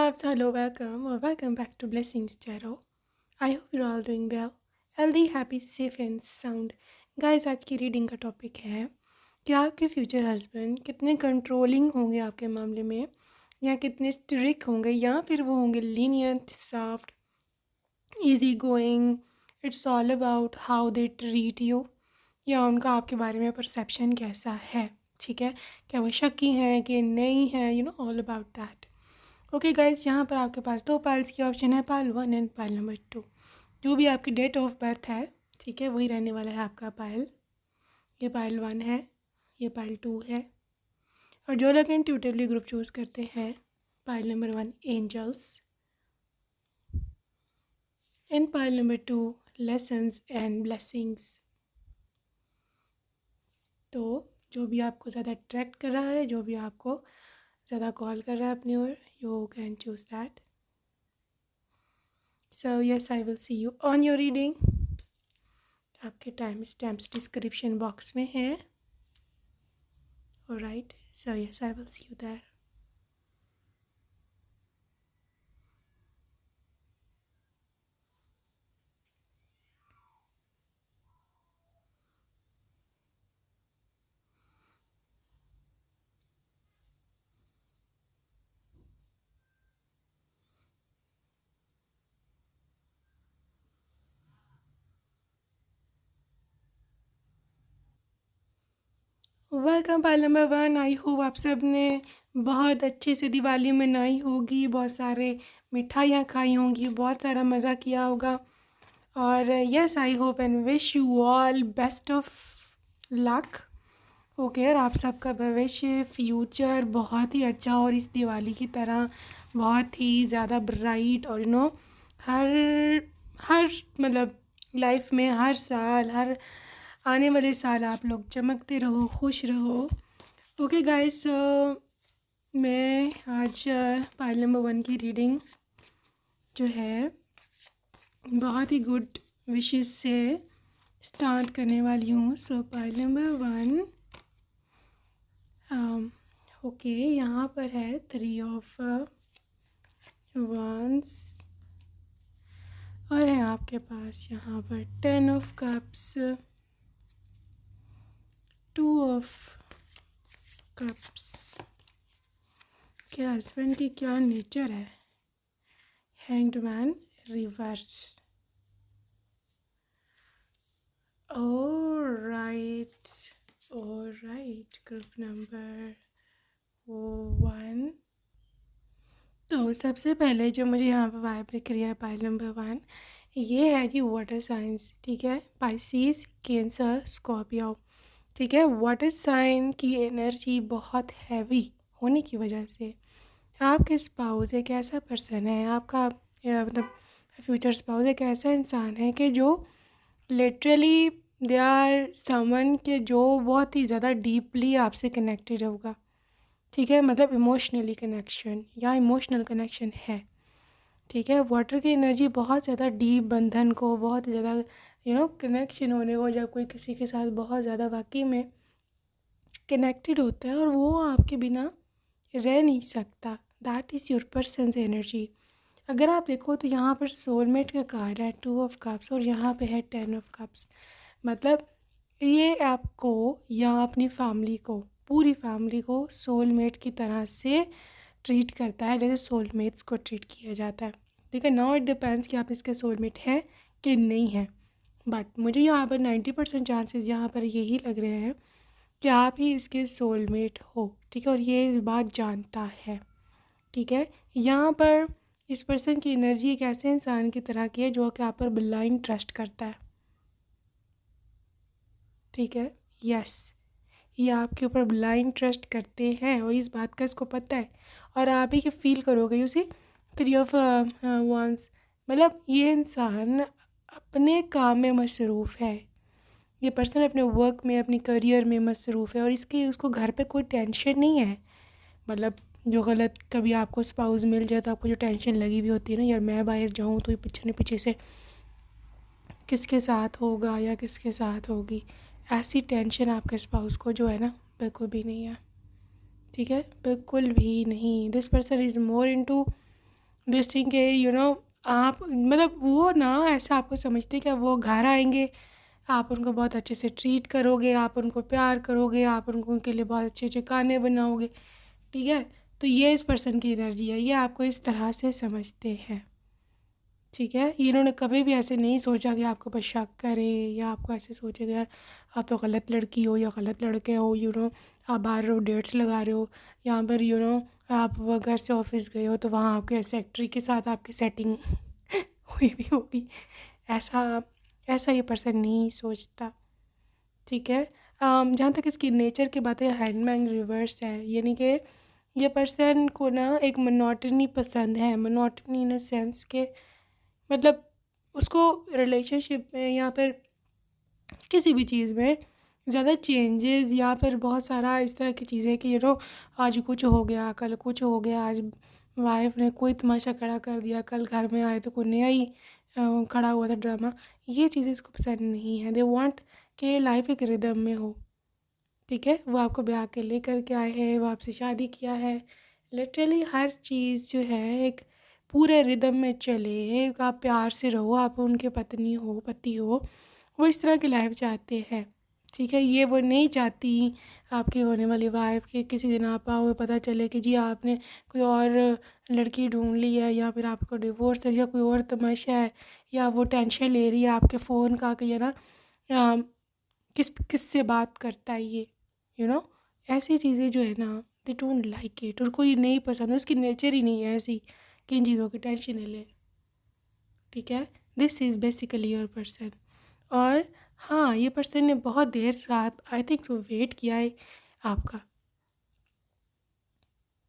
loves, hello, welcome or welcome back to Blessings Tarot. I hope you're all doing well. Healthy, happy, safe and sound. Guys, आज की reading का topic है कि आपके future husband कितने controlling होंगे आपके मामले में, या कितने स्ट्रिक्ट होंगे, या फिर वो होंगे lenient, soft, easy going. It's all about how they treat you, या उनका आपके बारे में परसेप्शन कैसा है. ठीक है, क्या वो शकी हैं कि नहीं है, all about that. Okay guys, यहाँ पर आपके पास दो पाइल्स की ऑप्शन है, पाइल 1 एंड पाइल नंबर 2. जो भी आपकी डेट ऑफ बर्थ है, ठीक है, वही रहने वाला है आपका पाइल. ये पाइल 1 है, ये पाइल 2 है. और जो लोग इंट्यूटिवली ग्रुप चूज़ करते हैं, pile number 1 angels and pile number 2 lessons and blessings. तो जो भी आपको ज़्यादा अट्रैक्ट कर रहा है, जो भी आपको ज़्यादा कॉल कर रहा है अपनी ओर, you can choose that. So yes, I will see you on your reading. आपके टाइम स्टैम्प्स डिस्क्रिप्शन बॉक्स में है. Alright, so yes, I will see you there. Welcome pile number 1. I hope आप सब ने बहुत अच्छे से दिवाली मनाई होगी, बहुत सारे मिठाइयाँ खाई होंगी, बहुत सारा मज़ा किया होगा. और yes, I hope and wish you all best of luck. Okay, और आप सबका भविष्य, फ्यूचर बहुत ही अच्छा और इस दिवाली की तरह बहुत ही ज़्यादा ब्राइट. और हर हर मतलब लाइफ में हर साल, हर आने वाले साल आप लोग चमकते रहो, खुश रहो. ओके गाइस, मैं आज पाइल नंबर 1 की रीडिंग जो है बहुत ही गुड विशेस से स्टार्ट करने वाली हूँ. सो पाइल नंबर 1, ओके, यहाँ पर है 3 ऑफ wands और है आपके पास यहाँ पर 10 ऑफ कप्स, 2 ऑफ कप्स. के हस्बैंड की क्या नेचर है, hanged man reverse. Alright, group number 1. तो सबसे पहले जो मुझे यहाँ पर वाइब दिख रही है पाइल नंबर 1, ये है जी वाटर साइंस. ठीक है, पाइसिस, कैंसर, स्कॉर्पियो. ठीक है, वाटर साइन की एनर्जी बहुत हैवी होने की वजह से आपके स्पाउस एक ऐसा पर्सन है, आपका मतलब फ्यूचर स्पाउस एक ऐसा इंसान है कि जो लिटरली दे आर समवन के जो बहुत ही ज़्यादा डीपली आपसे कनेक्टेड होगा. ठीक है, मतलब इमोशनली कनेक्शन या इमोशनल कनेक्शन है. ठीक है, वाटर की एनर्जी बहुत ज़्यादा डीप बंधन को, बहुत ज़्यादा कनेक्शन होने को, जब कोई किसी के साथ बहुत ज़्यादा वाकई में कनेक्टेड होता है और वो आपके बिना रह नहीं सकता, that is your persons energy. अगर आप देखो तो यहाँ पर सोलमेट का कार्ड है 2 ऑफ कप्स और यहाँ पे है 10 ऑफ कप्स. मतलब ये आपको या अपनी फैमिली को, पूरी फैमिली को सोलमेट की तरह से ट्रीट करता है, जैसे सोलमेट्स को ट्रीट किया जाता है. ठीक है, नाउ इट डिपेंड्स कि आप इसके सोलमेट हैं कि नहीं हैं. बट मुझे यहाँ पर 90% चांसेस यहाँ पर यही लग रहे हैं कि आप ही इसके सोलमेट हो. ठीक है, और ये इस बात जानता है. ठीक है, यहाँ पर इस पर्सन की एनर्जी एक ऐसे इंसान की तरह की है जो कि आप पर ब्लाइंड ट्रस्ट करता है. ठीक है, यस, ये आपके ऊपर ब्लाइंड ट्रस्ट करते हैं और इस बात का इसको पता है. और आप ही के फील करोगे यू सी 3 ऑफ wands. मतलब ये इंसान अपने काम में मसरूफ़ है, ये पर्सन अपने वर्क में, अपनी करियर में मसरूफ़ है और इसकी उसको घर पे कोई टेंशन नहीं है. मतलब जो गलत कभी आपको स्पाउस मिल जाए तो आपको जो टेंशन लगी हुई होती है ना, यार मैं बाहर जाऊँ तो ये पीछे पीछे से किसके साथ होगा या किसके साथ होगी, ऐसी टेंशन आपके स्पाउस को जो है ना बिल्कुल भी नहीं है. ठीक है, बिल्कुल भी नहीं. This person is more into this thing के आप मतलब वो ना ऐसा आपको समझते कि वो घर आएंगे, आप उनको बहुत अच्छे से ट्रीट करोगे, आप उनको प्यार करोगे, आप उनके लिए बहुत अच्छे अच्छे खाने बनाओगे, ठीक है। तो ये इस पर्सन की एनर्जी है, ये आपको इस तरह से समझते हैं, ठीक है। इन्होंने कभी भी ऐसे नहीं सोचा कि आपके ऊपर शक करे या आपको ऐसे सोचे कि यार आप तो गलत लड़की हो या गलत लड़के हो, आप बाहर हो, डेट्स लगा रहे हो, यहाँ पर आप वो घर से ऑफिस गए हो तो वहाँ आपके सेक्रेटरी के साथ आपकी सेटिंग हुई भी होगी। ऐसा ऐसा ये पर्सन नहीं सोचता, ठीक है। जहाँ तक इसकी नेचर की बात है, हैंडमैन रिवर्स है, यानी कि ये पर्सन को ना एक मोनोटनी पसंद है। मोनोटनी इन अ सेंस के मतलब उसको रिलेशनशिप में या फिर किसी भी चीज़ में ज़्यादा चेंजेस या फिर बहुत सारा इस तरह की चीज़ें कि आज कुछ हो गया, कल कुछ हो गया, आज वाइफ ने कोई तमाशा खड़ा कर दिया, कल घर में आए तो कोई नया ही खड़ा हुआ था ड्रामा। ये चीज़ें इसको पसंद नहीं है। दे वांट कि लाइफ एक रिदम में हो, ठीक है। वो आपको ब्याह के लेकर के आए हैं, वो आपसे शादी किया है, लिटरली हर चीज़ जो है एक पूरे रिदम में चले, आप प्यार से रहो, आप उनके पत्नी हो, पति हो, वो इस तरह की लाइफ चाहते हैं, ठीक है। ये वो नहीं चाहती आपकी होने वाली वाइफ के किसी दिन आप आओ पता चले कि जी आपने कोई और लड़की ढूंढ ली है या फिर आपको डिवोर्स है या कोई और तमाशा है, या वो टेंशन ले रही है आपके फ़ोन का कि अ, किस किस से बात करता है ये, यू नो ऐसी चीज़ें जो है ना, दे डोंट लाइक इट, और कोई नहीं पसंद, उसकी नेचर ही नहीं है ऐसी कि इन चीज़ों की टेंशन ले ले, ठीक है। This is basically your person. और हाँ, ये पर्सन ने बहुत देर रात आई थिंक तो वेट किया है आपका,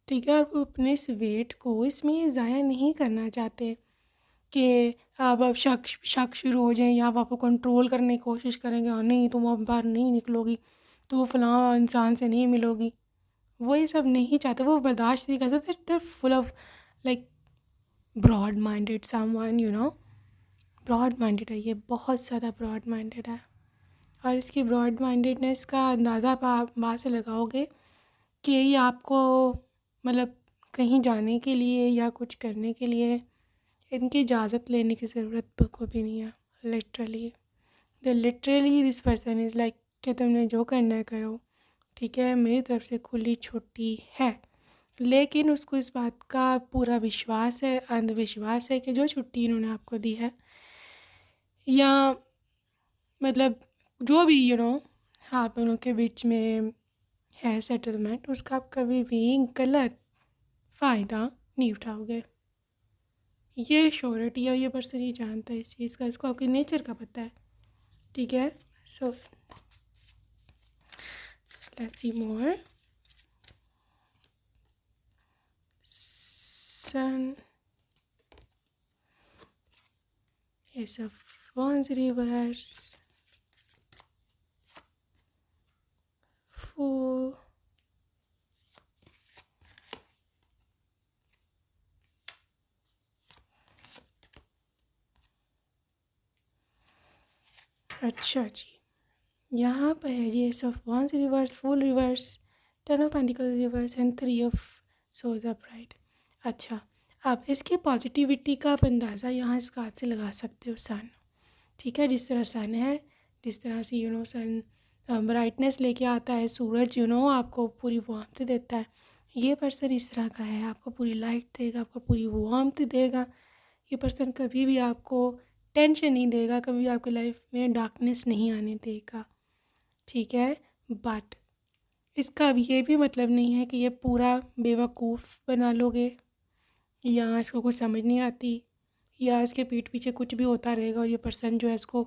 ठीक है। और वो अपने इस वेट को इसमें ज़ाया नहीं करना चाहते कि अब शक शक शुरू हो जाए या आप आपको कंट्रोल करने की कोशिश करेंगे, और नहीं तुम अब बाहर नहीं निकलोगी, तो फलां इंसान से नहीं मिलोगी, वो ये सब नहीं चाहते, वो बर्दाश्त नहीं कर सकते। They full of like broad minded someone, broad minded है ये, बहुत ज़्यादा ब्रॉड माइंडेड है। और इसकी ब्रॉड माइंडेडनेस का अंदाज़ा आप बात से लगाओगे कि ये आपको मतलब कहीं जाने के लिए या कुछ करने के लिए इनकी इजाज़त लेने की ज़रूरत को भी नहीं है। Literally this person is like कि तुमने जो करना है करो, ठीक है, मेरी तरफ से खुली छुट्टी है। लेकिन उसको इस बात का पूरा विश्वास है, अंधविश्वास है कि जो छुट्टी इन्होंने आपको दी है या मतलब जो भी आप दोनों के बीच में है सेटलमेंट, उसका आप कभी भी गलत फ़ायदा नहीं उठाओगे। ये श्योरिटी है, ये पर्सन ही जानता है इस चीज़ का, इसको आपके नेचर का पता है, ठीक है। So let's see more. Sun Ace of Wands reverse, Fool, अच्छा जी, यहाँ पर है G S of wands reverse, full reverse, ten of pentacles reverse and three of swords upright. अच्छा, आप इसके पॉजिटिविटी का आप अंदाज़ा यहाँ इस कार्ड से लगा सकते हो। सन, ठीक है, जिस तरह सन है, जिस तरह से सन ब्राइटनेस लेके आता है, सूरज आपको पूरी वार्मथ देता है, ये पर्सन इस तरह का है, आपको पूरी लाइट देगा, आपको पूरी वार्मथ देगा। ये पर्सन कभी भी आपको टेंशन नहीं देगा, कभी भी आपकी लाइफ में डार्कनेस नहीं आने देगा, ठीक है। बट इसका अब ये भी मतलब नहीं है कि ये पूरा बेवकूफ़ बना लोगे या इसको कुछ समझ नहीं आती या इसके पीठ पीछे कुछ भी होता रहेगा और ये पर्सन जो है इसको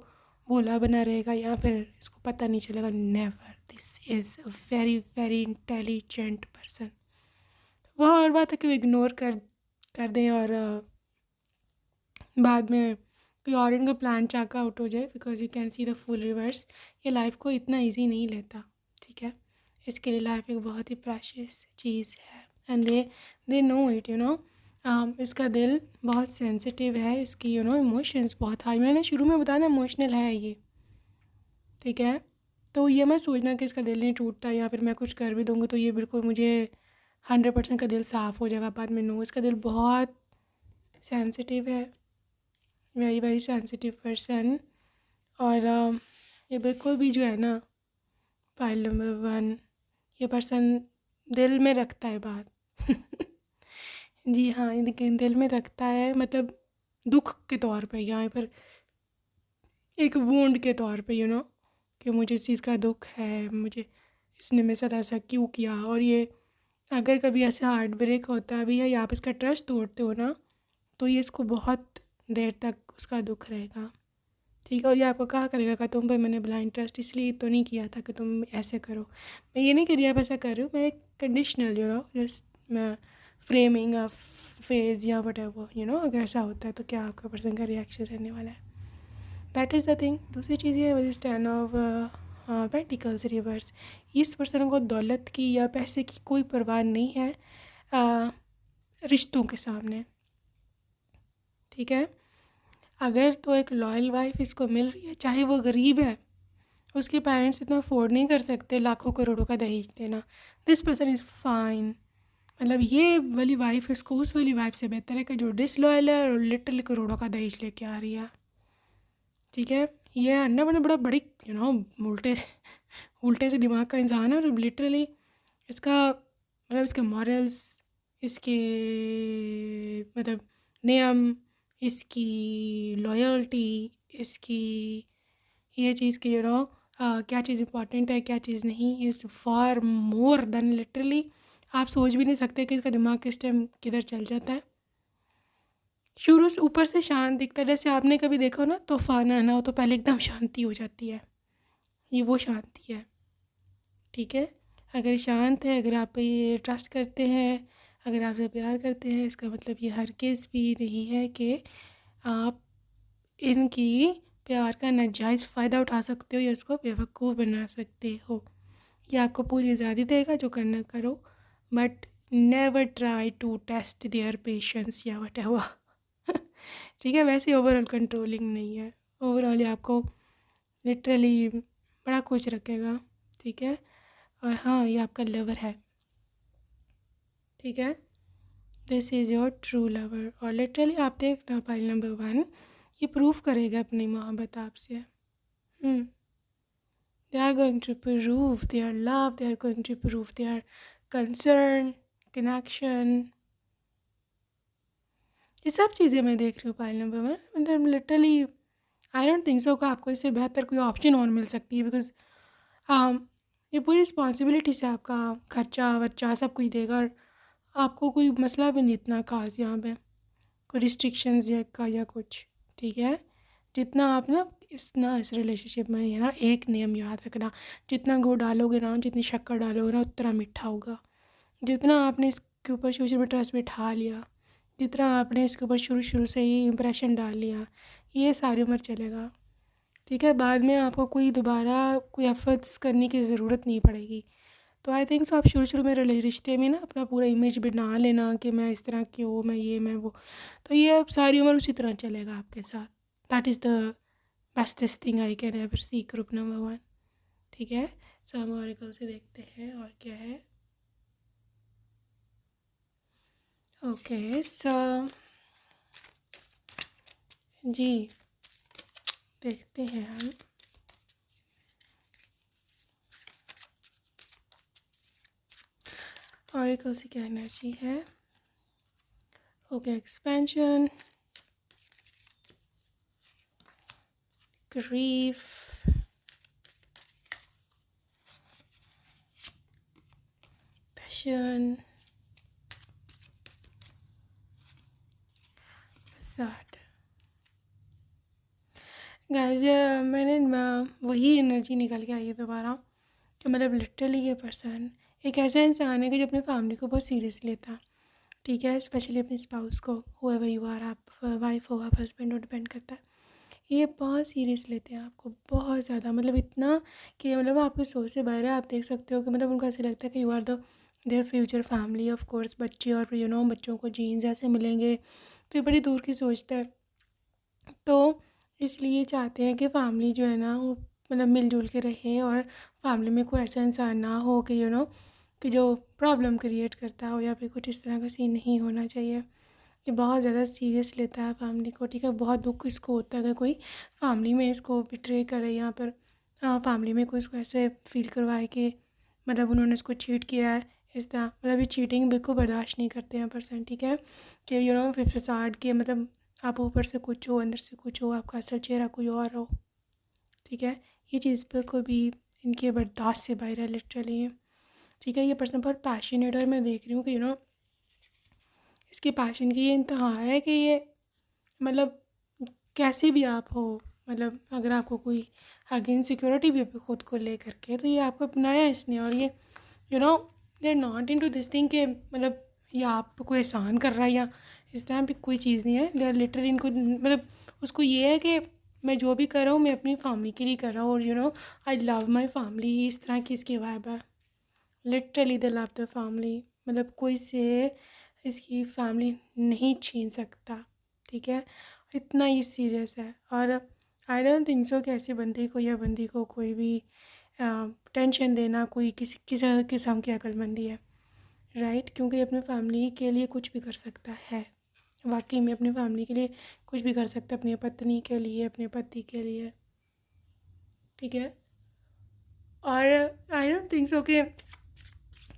भोला बना रहेगा या फिर इसको पता नहीं चलेगा। Never, this is a very very intelligent person. वह और बात है कि इग्नोर कर दें और बाद में कोई और इनका प्लान चाक आउट हो जाए, because you can see the full reverse. ये लाइफ को इतना इजी नहीं लेता, ठीक है। इसके लिए लाइफ एक बहुत ही प्रेशियस चीज़ है एंड दे नो इट, इसका दिल बहुत सेंसिटिव है, इसकी इमोशंस बहुत हाई, मैंने शुरू में बताया ना इमोशनल है ये, ठीक है। तो ये मत सोचना कि इसका दिल नहीं टूटता या फिर मैं कुछ कर भी दूँगी तो ये बिल्कुल मुझे 100% का दिल साफ़ हो जाएगा बाद में। नो, इसका दिल बहुत सेंसिटिव है, वेरी वेरी सेंसिटिव पर्सन। और ये बिल्कुल भी जो है ना फाइल नंबर 1, ये पर्सन दिल में रखता है बात। जी हाँ, लेकिन दिल में रखता है, मतलब दुख के तौर पे, यहाँ पर एक वूंड के तौर पे, कि मुझे इस चीज़ का दुख है, मुझे इसने मेरे साथ ऐसा क्यों किया। और ये अगर कभी ऐसा हार्ट ब्रेक होता है भी, या आप इसका ट्रस्ट तोड़ते हो ना, तो ये इसको बहुत देर तक उसका दुख रहेगा। ठीक है, और ये आपको कहा करेगा कि तुम पे मैंने ब्लाइंड ट्रस्ट इसलिए तो नहीं किया था कि तुम ऐसे करो। मैं ये नहीं कह रही आप ऐसा कर रहे हो, मैं एक कंडीशनल जस्ट मैं फ्रेमिंग अ फेज या वट एवर अगर ऐसा होता है तो क्या आपका पर्सन का रिएक्शन रहने वाला है, दैट इज़ द थिंग। दूसरी चीज़ ये है, स्टैंड ऑफ पेंटिकल्स रिवर्स। इस पर्सन को दौलत की या पैसे की कोई परवाह नहीं है रिश्तों के सामने। ठीक है, अगर तो एक लॉयल वाइफ इसको मिल रही है, चाहे वो गरीब है, उसके पेरेंट्स इतना अफोर्ड नहीं कर सकते लाखों करोड़ों का दहेज देना, दिस पर्सन इज़ फाइन। मतलब ये वाली वाइफ इसको उस वाली वाइफ से बेहतर है कि जो डिसलॉयल है और लिटरली करोड़ों का दहेज लेके आ रही है। ठीक है, ये अन्ना बना बड़ा बड़ी उल्टे से दिमाग का इंसान है, और लिटरली इसका मतलब इसके मॉरल्स, इसके मतलब नियम, इसकी लॉयल्टी, इसकी ये चीज़ कि क्या चीज़ इंपॉर्टेंट है क्या चीज़ नहीं, is far more than literally आप सोच भी नहीं सकते कि इसका दिमाग किस टाइम किधर चल जाता है। शुरू से ऊपर से शांत दिखता है, जैसे आपने कभी देखा हो ना तूफान आना हो तो पहले एकदम शांति हो जाती है, ये वो शांति है। ठीक है, अगर शांत है, अगर आप पे ये ट्रस्ट करते हैं, अगर आपसे प्यार करते हैं, इसका मतलब ये हर केस भी नहीं है कि आप इनकी प्यार का नाजायज़ फ़ायदा उठा सकते हो या उसको बेवकूफ़ बना सकते हो। ये आपको पूरी आज़ादी देगा, जो करना करो, but never try to test their patience या वट एवर। ठीक है, वैसे ओवरऑल कंट्रोलिंग नहीं है, ओवरऑल ये आपको लिटरली बड़ा खुश रखेगा। ठीक है, और हाँ ये आपका लवर है। ठीक है, this is your true lover. और लिटरली आप देखना फाइल नंबर 1 ये प्रूव करेगा अपनी मोहब्बत आपसे। They are going to prove their love, they are going to prove their concern, connection। ये सब चीज़ें मैं देख रही हूँ फाइल नंबर 1। मतलब literally I don't think so कि आपको इससे बेहतर कोई ऑप्शन और मिल सकती है, बिकॉज ये पूरी रिस्पॉन्सिबिलिटी से आपका खर्चा वर्चा सब कुछ देगा, और आपको कोई मसला भी नहीं इतना खास यहाँ पे, कोई रिस्ट्रिक्शंस या कुछ। ठीक है, जितना आप इस रिलेशनशिप में है ना, एक नियम याद रखना, जितना गुड़ डालोगे ना, जितनी शक्कर डालोगे ना, उतना मीठा होगा। जितना आपने इसके ऊपर शुरू में ट्रस्ट बिठा लिया, जितना आपने इसके ऊपर शुरू से ही इम्प्रेशन डाल लिया, ये सारी उम्र चलेगा। ठीक है, बाद में आपको कोई दोबारा कोई एफर्ट्स करने की ज़रूरत नहीं पड़ेगी। तो आई थिंक सो आप शुरू में रिश्ते में ना अपना पूरा इमेज बना लेना कि मैं इस तरह की हूँ, मैं ये मैं वो, तो ये अब सारी उम्र उसी तरह चलेगा आपके साथ। That is the bestest thing I can ever see, group number 1। ठीक है, सो हम ऑरिकल से देखते हैं और क्या है। ओके सो जी देखते हैं हम। ऑरिकल से क्या एनर्जी है। Okay, expansion, grief, passion, facade। Guys मैंने वही एनर्जी निकल के आई है दोबारा, कि मतलब लिटरली ये पर्सन एक ऐसा इंसान है कि जो अपनी फैमिली को बहुत सीरियस लेता है। ठीक है, स्पेशली अपने स्पाउस को, हुएवर यू आर, आप वाइफ हो आप हस्बैंड हो, डिपेंड करता है। ये बहुत सीरियस लेते हैं आपको, बहुत ज़्यादा, मतलब इतना कि मतलब आपकी सोच से बाहर है। आप देख सकते हो कि मतलब उनको ऐसे लगता है कि you are the their future family. Of course बच्चे और बच्चों को जीन्स ऐसे मिलेंगे, तो ये बड़ी दूर की सोचता है। तो इसलिए चाहते हैं कि फ़ैमिली जो है ना वो मतलब मिलजुल के रहे, और फैमिली में कोई ऐसा इंसान ना हो कि कि जो प्रॉब्लम क्रिएट करता हो, या फिर कुछ इस तरह का सीन नहीं होना चाहिए। ये बहुत ज़्यादा सीरियस लेता है फैमिली को, ठीक है। बहुत दुख इसको होता है अगर कोई फैमिली में इसको बिट्रे करे, यहाँ पर फैमिली में कोई इसको ऐसे फील करवाए कि मतलब उन्होंने इसको चीट किया है इस तरह। मतलब ये चीटिंग बिल्कुल बर्दाश्त नहीं करते हैं पर्सन, ठीक है। कि फिसाड के मतलब आप ऊपर से कुछ हो, अंदर से कुछ हो, आपका असल चेहरा कोई और हो, ठीक है। ये चीज़ बिल्कुल भी इनके बर्दाश्त से बाहर है लिटरली, ठीक है। ये पर्सन बहुत पैशनेट है और मैं देख रही हूँ कि इसके पैशन की ये इंतहा है कि ये मतलब कैसे भी आप हो, मतलब अगर आपको कोई आगे इनसिक्योरिटी भी खुद को ले करके, तो ये आपको अपनाया इसने। और ये they are not into this thing के मतलब ये आप कोई एहसान कर रहा है या इस तरह भी कोई चीज़ नहीं है। दे आर लिटरली इनको मतलब उसको ये है कि मैं जो भी कर रहा हूँ मैं अपनी फैमिली के लिए कर रहा हूँ, और आई लव माई फैमिली, इस तरह की इसकी वाइब है। Literally they love the family, मतलब कोई से इसकी फैमिली नहीं छीन सकता, ठीक है। इतना ही सीरियस है। और आई डोंट थिंक सो कि ऐसे बंदे को या बंदी को कोई भी टेंशन देना कोई किसी किस्म की अक्लमंदी है, राइट। क्योंकि ये अपनी फैमिली के लिए कुछ भी कर सकता है, वाकई में अपनी फैमिली के लिए कुछ भी कर सकता है, अपनी पत्नी के लिए, अपने पति के लिए, ठीक है। और आई डोंट थिंक सो कि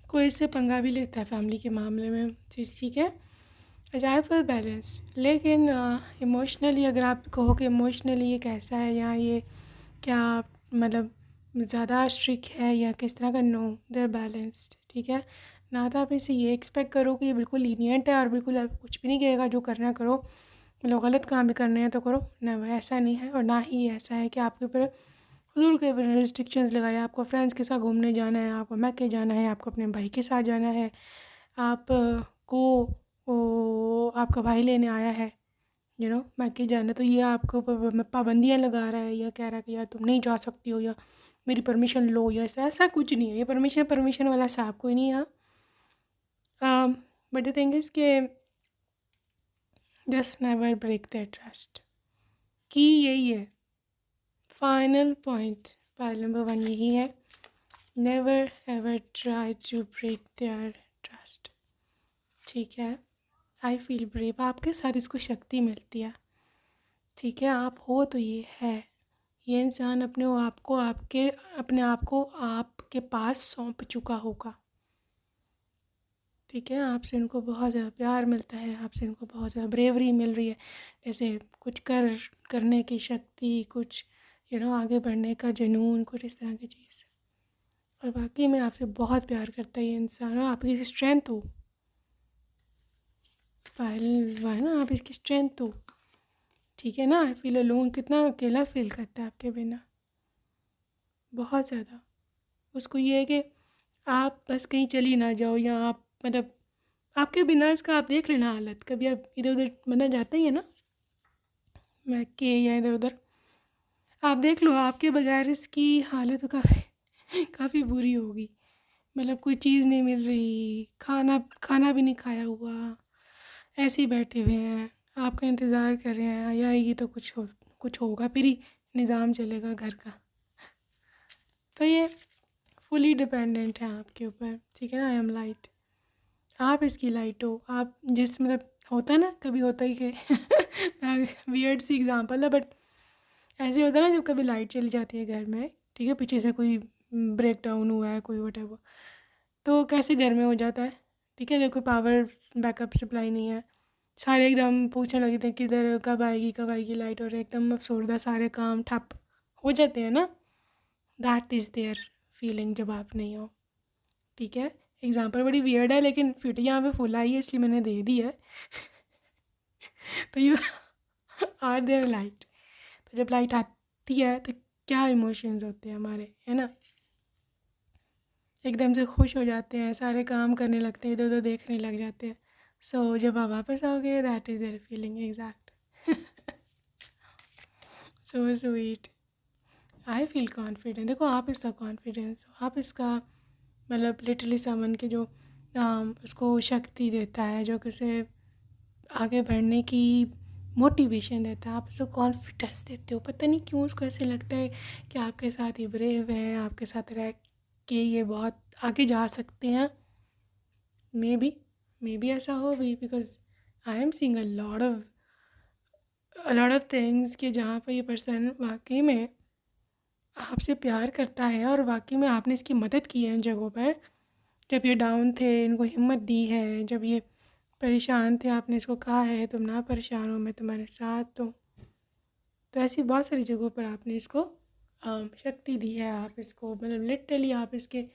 कोई इससे पंगा भी लेता है फैमिली के मामले में, ठीक है। आई फील बैलेंस्ड, लेकिन इमोशनली अगर आप कहो कि इमोशनली ये कैसा है या ये क्या मतलब ज़्यादा स्ट्रिक्ट है या किस तरह का, नो दे आर बैलेंस्ड, ठीक है। ना तो आप इसे ये एक्सपेक्ट करो कि ये बिल्कुल लीनियंट है और बिल्कुल आप कुछ भी नहीं कहेगा, जो करना है करो, मतलब गलत काम भी करने हैं तो करो ना, वह ऐसा नहीं है। और ना ही ऐसा है कि आपके ऊपर फजूल के रिस्ट्रिक्शंस लगाए। आपको फ्रेंड्स के साथ घूमने जाना है, आपको मैके जाना है, आपको अपने भाई के साथ जाना है, आप को आपका भाई लेने आया है मैके जाना, तो ये आपको पाबंदियाँ लगा रहा है या कह रहा है कि यार तुम नहीं जा सकती हो या मेरी परमिशन लो, या ऐसा ऐसा कुछ नहीं है। ये परमिशन वाला साहब कोई नहीं है। बट द थिंग इज़ के just never break the trust, की यही है फाइनल पॉइंट। फाइल नंबर 1 यही है, never ever try to break their trust, ठीक है। आई फील ब्रेव, आपके साथ इसको शक्ति मिलती है, ठीक है। आप हो तो ये है, ये इंसान अपने आप को आपके पास सौंप चुका होगा, ठीक है। आपसे इनको बहुत ज़्यादा प्यार मिलता है, आपसे इनको बहुत ज़्यादा ब्रेवरी मिल रही है, जैसे कुछ करने की शक्ति, कुछ आगे बढ़ने का जुनून, कुछ इस तरह की चीज़। और बाकी में आपसे बहुत प्यार करता है ये इंसान, और आपकी स्ट्रेंथ हो, फाइल हुआ है ना, आप इसकी स्ट्रेंथ हो, ठीक है ना। आई फील अलोन, कितना अकेला फील करता है आपके बिना, बहुत ज़्यादा। उसको ये है कि आप बस कहीं चली ना जाओ, या आप मतलब आपके बिना इसका आप देख लेना हालत, कभी आप इधर उधर बंदा जाता ही है ना मैं के या इधर उधर, आप देख लो आपके बगैर इसकी हालत तो काफ़ी बुरी होगी। मतलब कोई चीज़ नहीं मिल रही, खाना भी नहीं खाया हुआ, ऐसे ही बैठे हुए हैं, आपका इंतज़ार कर रहे हैं या ये तो कुछ होगा फिर ही निज़ाम चलेगा घर का। तो ये फुली डिपेंडेंट है आपके ऊपर, ठीक है ना। आई एम लाइट, आप इसकी लाइट हो। आप जिस मतलब होता है ना, कभी होता ही कि वियर्ड सी एग्जांपल है, बट ऐसे होता है ना जब कभी लाइट चली जाती है घर में, ठीक है, पीछे से कोई ब्रेक डाउन हुआ है, कोई व्हाटएवर, तो कैसे घर में हो जाता है, ठीक है। अगर कोई पावर बैकअप सप्लाई नहीं है, सारे एकदम पूछने लगे थे किधर कब आएगी लाइट, और एकदम अफसरदा सारे काम ठप हो जाते हैं ना। दैट इज़ देयर फीलिंग जब आप नहीं हो, ठीक है। एग्जाम्पल बड़ी वियर्ड है लेकिन फिट यहाँ पे फुल आई है इसलिए मैंने दे दी है। तो यू आर देयर लाइट, तो जब लाइट आती है तो क्या इमोशंस होते हैं हमारे, है ना। एकदम से खुश हो जाते हैं, सारे काम करने लगते हैं, इधर उधर देखने लग जाते हैं। सो जब आप वापस आओगे that is their feeling exact. So sweet, I feel confident. देखो आप इसका कॉन्फिडेंस हो, आप इसका मतलब लिटरली समन के जो उसको शक्ति देता है, जो उसे आगे बढ़ने की मोटिवेशन देता है, आप उसको कॉन्फिडेंस देते हो। पता नहीं क्यों उसको ऐसे लगता है कि आपके साथ ये ब्रेव हैं, आपके साथ रह के ये बहुत आगे जा सकते हैं। मे बी ऐसा हो भी, because I am seeing a lot of things कि जहाँ पर ये पर्सन वाकई में आपसे प्यार करता है और वाकई में आपने इसकी मदद की है उन जगहों पर, जब ये डाउन थे इनको हिम्मत दी है, जब ये परेशान थे आपने इसको कहा है तुम ना परेशान हो, मैं तुम्हारे साथ हूँ। तो ऐसी बहुत सारी जगहों पर आपने इसको शक्ति दी है, आप इसको मतलब लिटरली आप इसके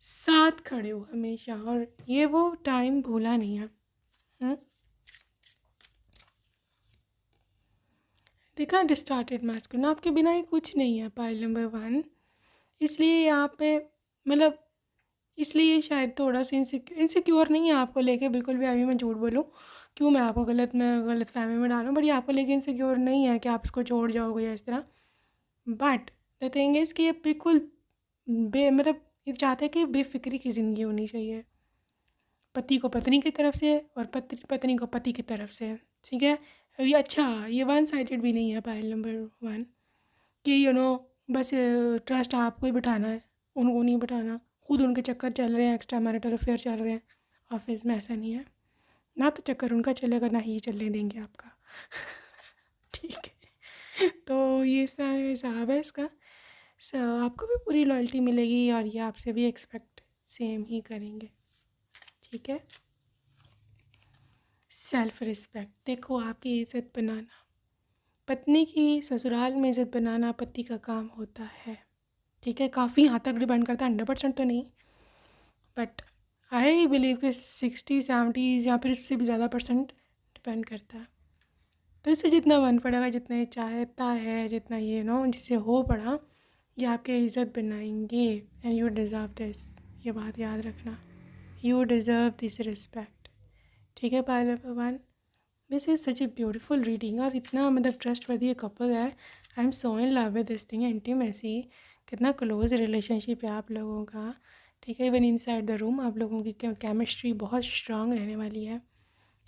साथ खड़े हो हमेशा, और ये वो टाइम भूला नहीं है। हुँ? देखा डिस्टार्टेड मैस्कुलिन, आपके बिना ही कुछ नहीं है पाइल नंबर 1। इसलिए यहाँ पे मतलब इसलिए शायद थोड़ा सा इनसिक्योर नहीं है आपको लेके बिल्कुल भी। अभी मैं झूठ बोलूँ क्यों, मैं आपको गलत फहमी में डालूँ, बट ये आपको लेके इनसिक्योर नहीं है कि आप इसको छोड़ जाओगे या इस तरह। बट द थिंग इज़ कि ये बिल्कुल मतलब ये चाहते हैं कि बेफिक्री की ज़िंदगी होनी चाहिए, पति को पत्नी की तरफ से और पत्नी को पति की तरफ से। ठीक है, ये अच्छा, ये वन साइडेड भी नहीं है पाइल नंबर 1 कि बस ट्रस्ट आपको ही बिठाना है, उनको नहीं बिठाना, खुद उनके चक्कर चल रहे हैं, एक्स्ट्रा मैरिटल अफेयर चल रहे हैं ऑफिस में। ऐसा नहीं है, ना तो चक्कर उनका चलेगा ना ही चलने देंगे आपका। ठीक है, तो ये हिसाब है इसका। आपको भी पूरी लॉयल्टी मिलेगी और ये आपसे भी एक्सपेक्ट सेम ही करेंगे। ठीक है, सेल्फ रिस्पेक्ट, देखो आपकी इज़्ज़त बनाना, पत्नी की ससुराल में इज़्ज़त बनाना पति का काम होता है। ठीक है, काफ़ी हद तक डिपेंड करता है, 100% तो नहीं, बट आई बिलीव कि 60-70 या फिर इससे भी ज़्यादा परसेंट डिपेंड करता है। तो इससे जितना बन पड़ेगा, जितना ये चाहता है, जितना ये जिससे हो पड़ा, ये आपके इज़्ज़त बनाएंगे। एंड यू डिज़र्व दिस, ये बात याद रखना, यू डिज़र्व दिस रिस्पेक्ट। ठीक है पायलट भगवान, this is such a beautiful reading, और इतना मतलब ट्रस्ट वर्दी कपल है। I am so in love with this thing, intimacy, कितना क्लोज रिलेशनशिप है आप लोगों का। ठीक है, इवन इनसाइड द रूम आप लोगों की केमिस्ट्री बहुत स्ट्रांग रहने वाली है,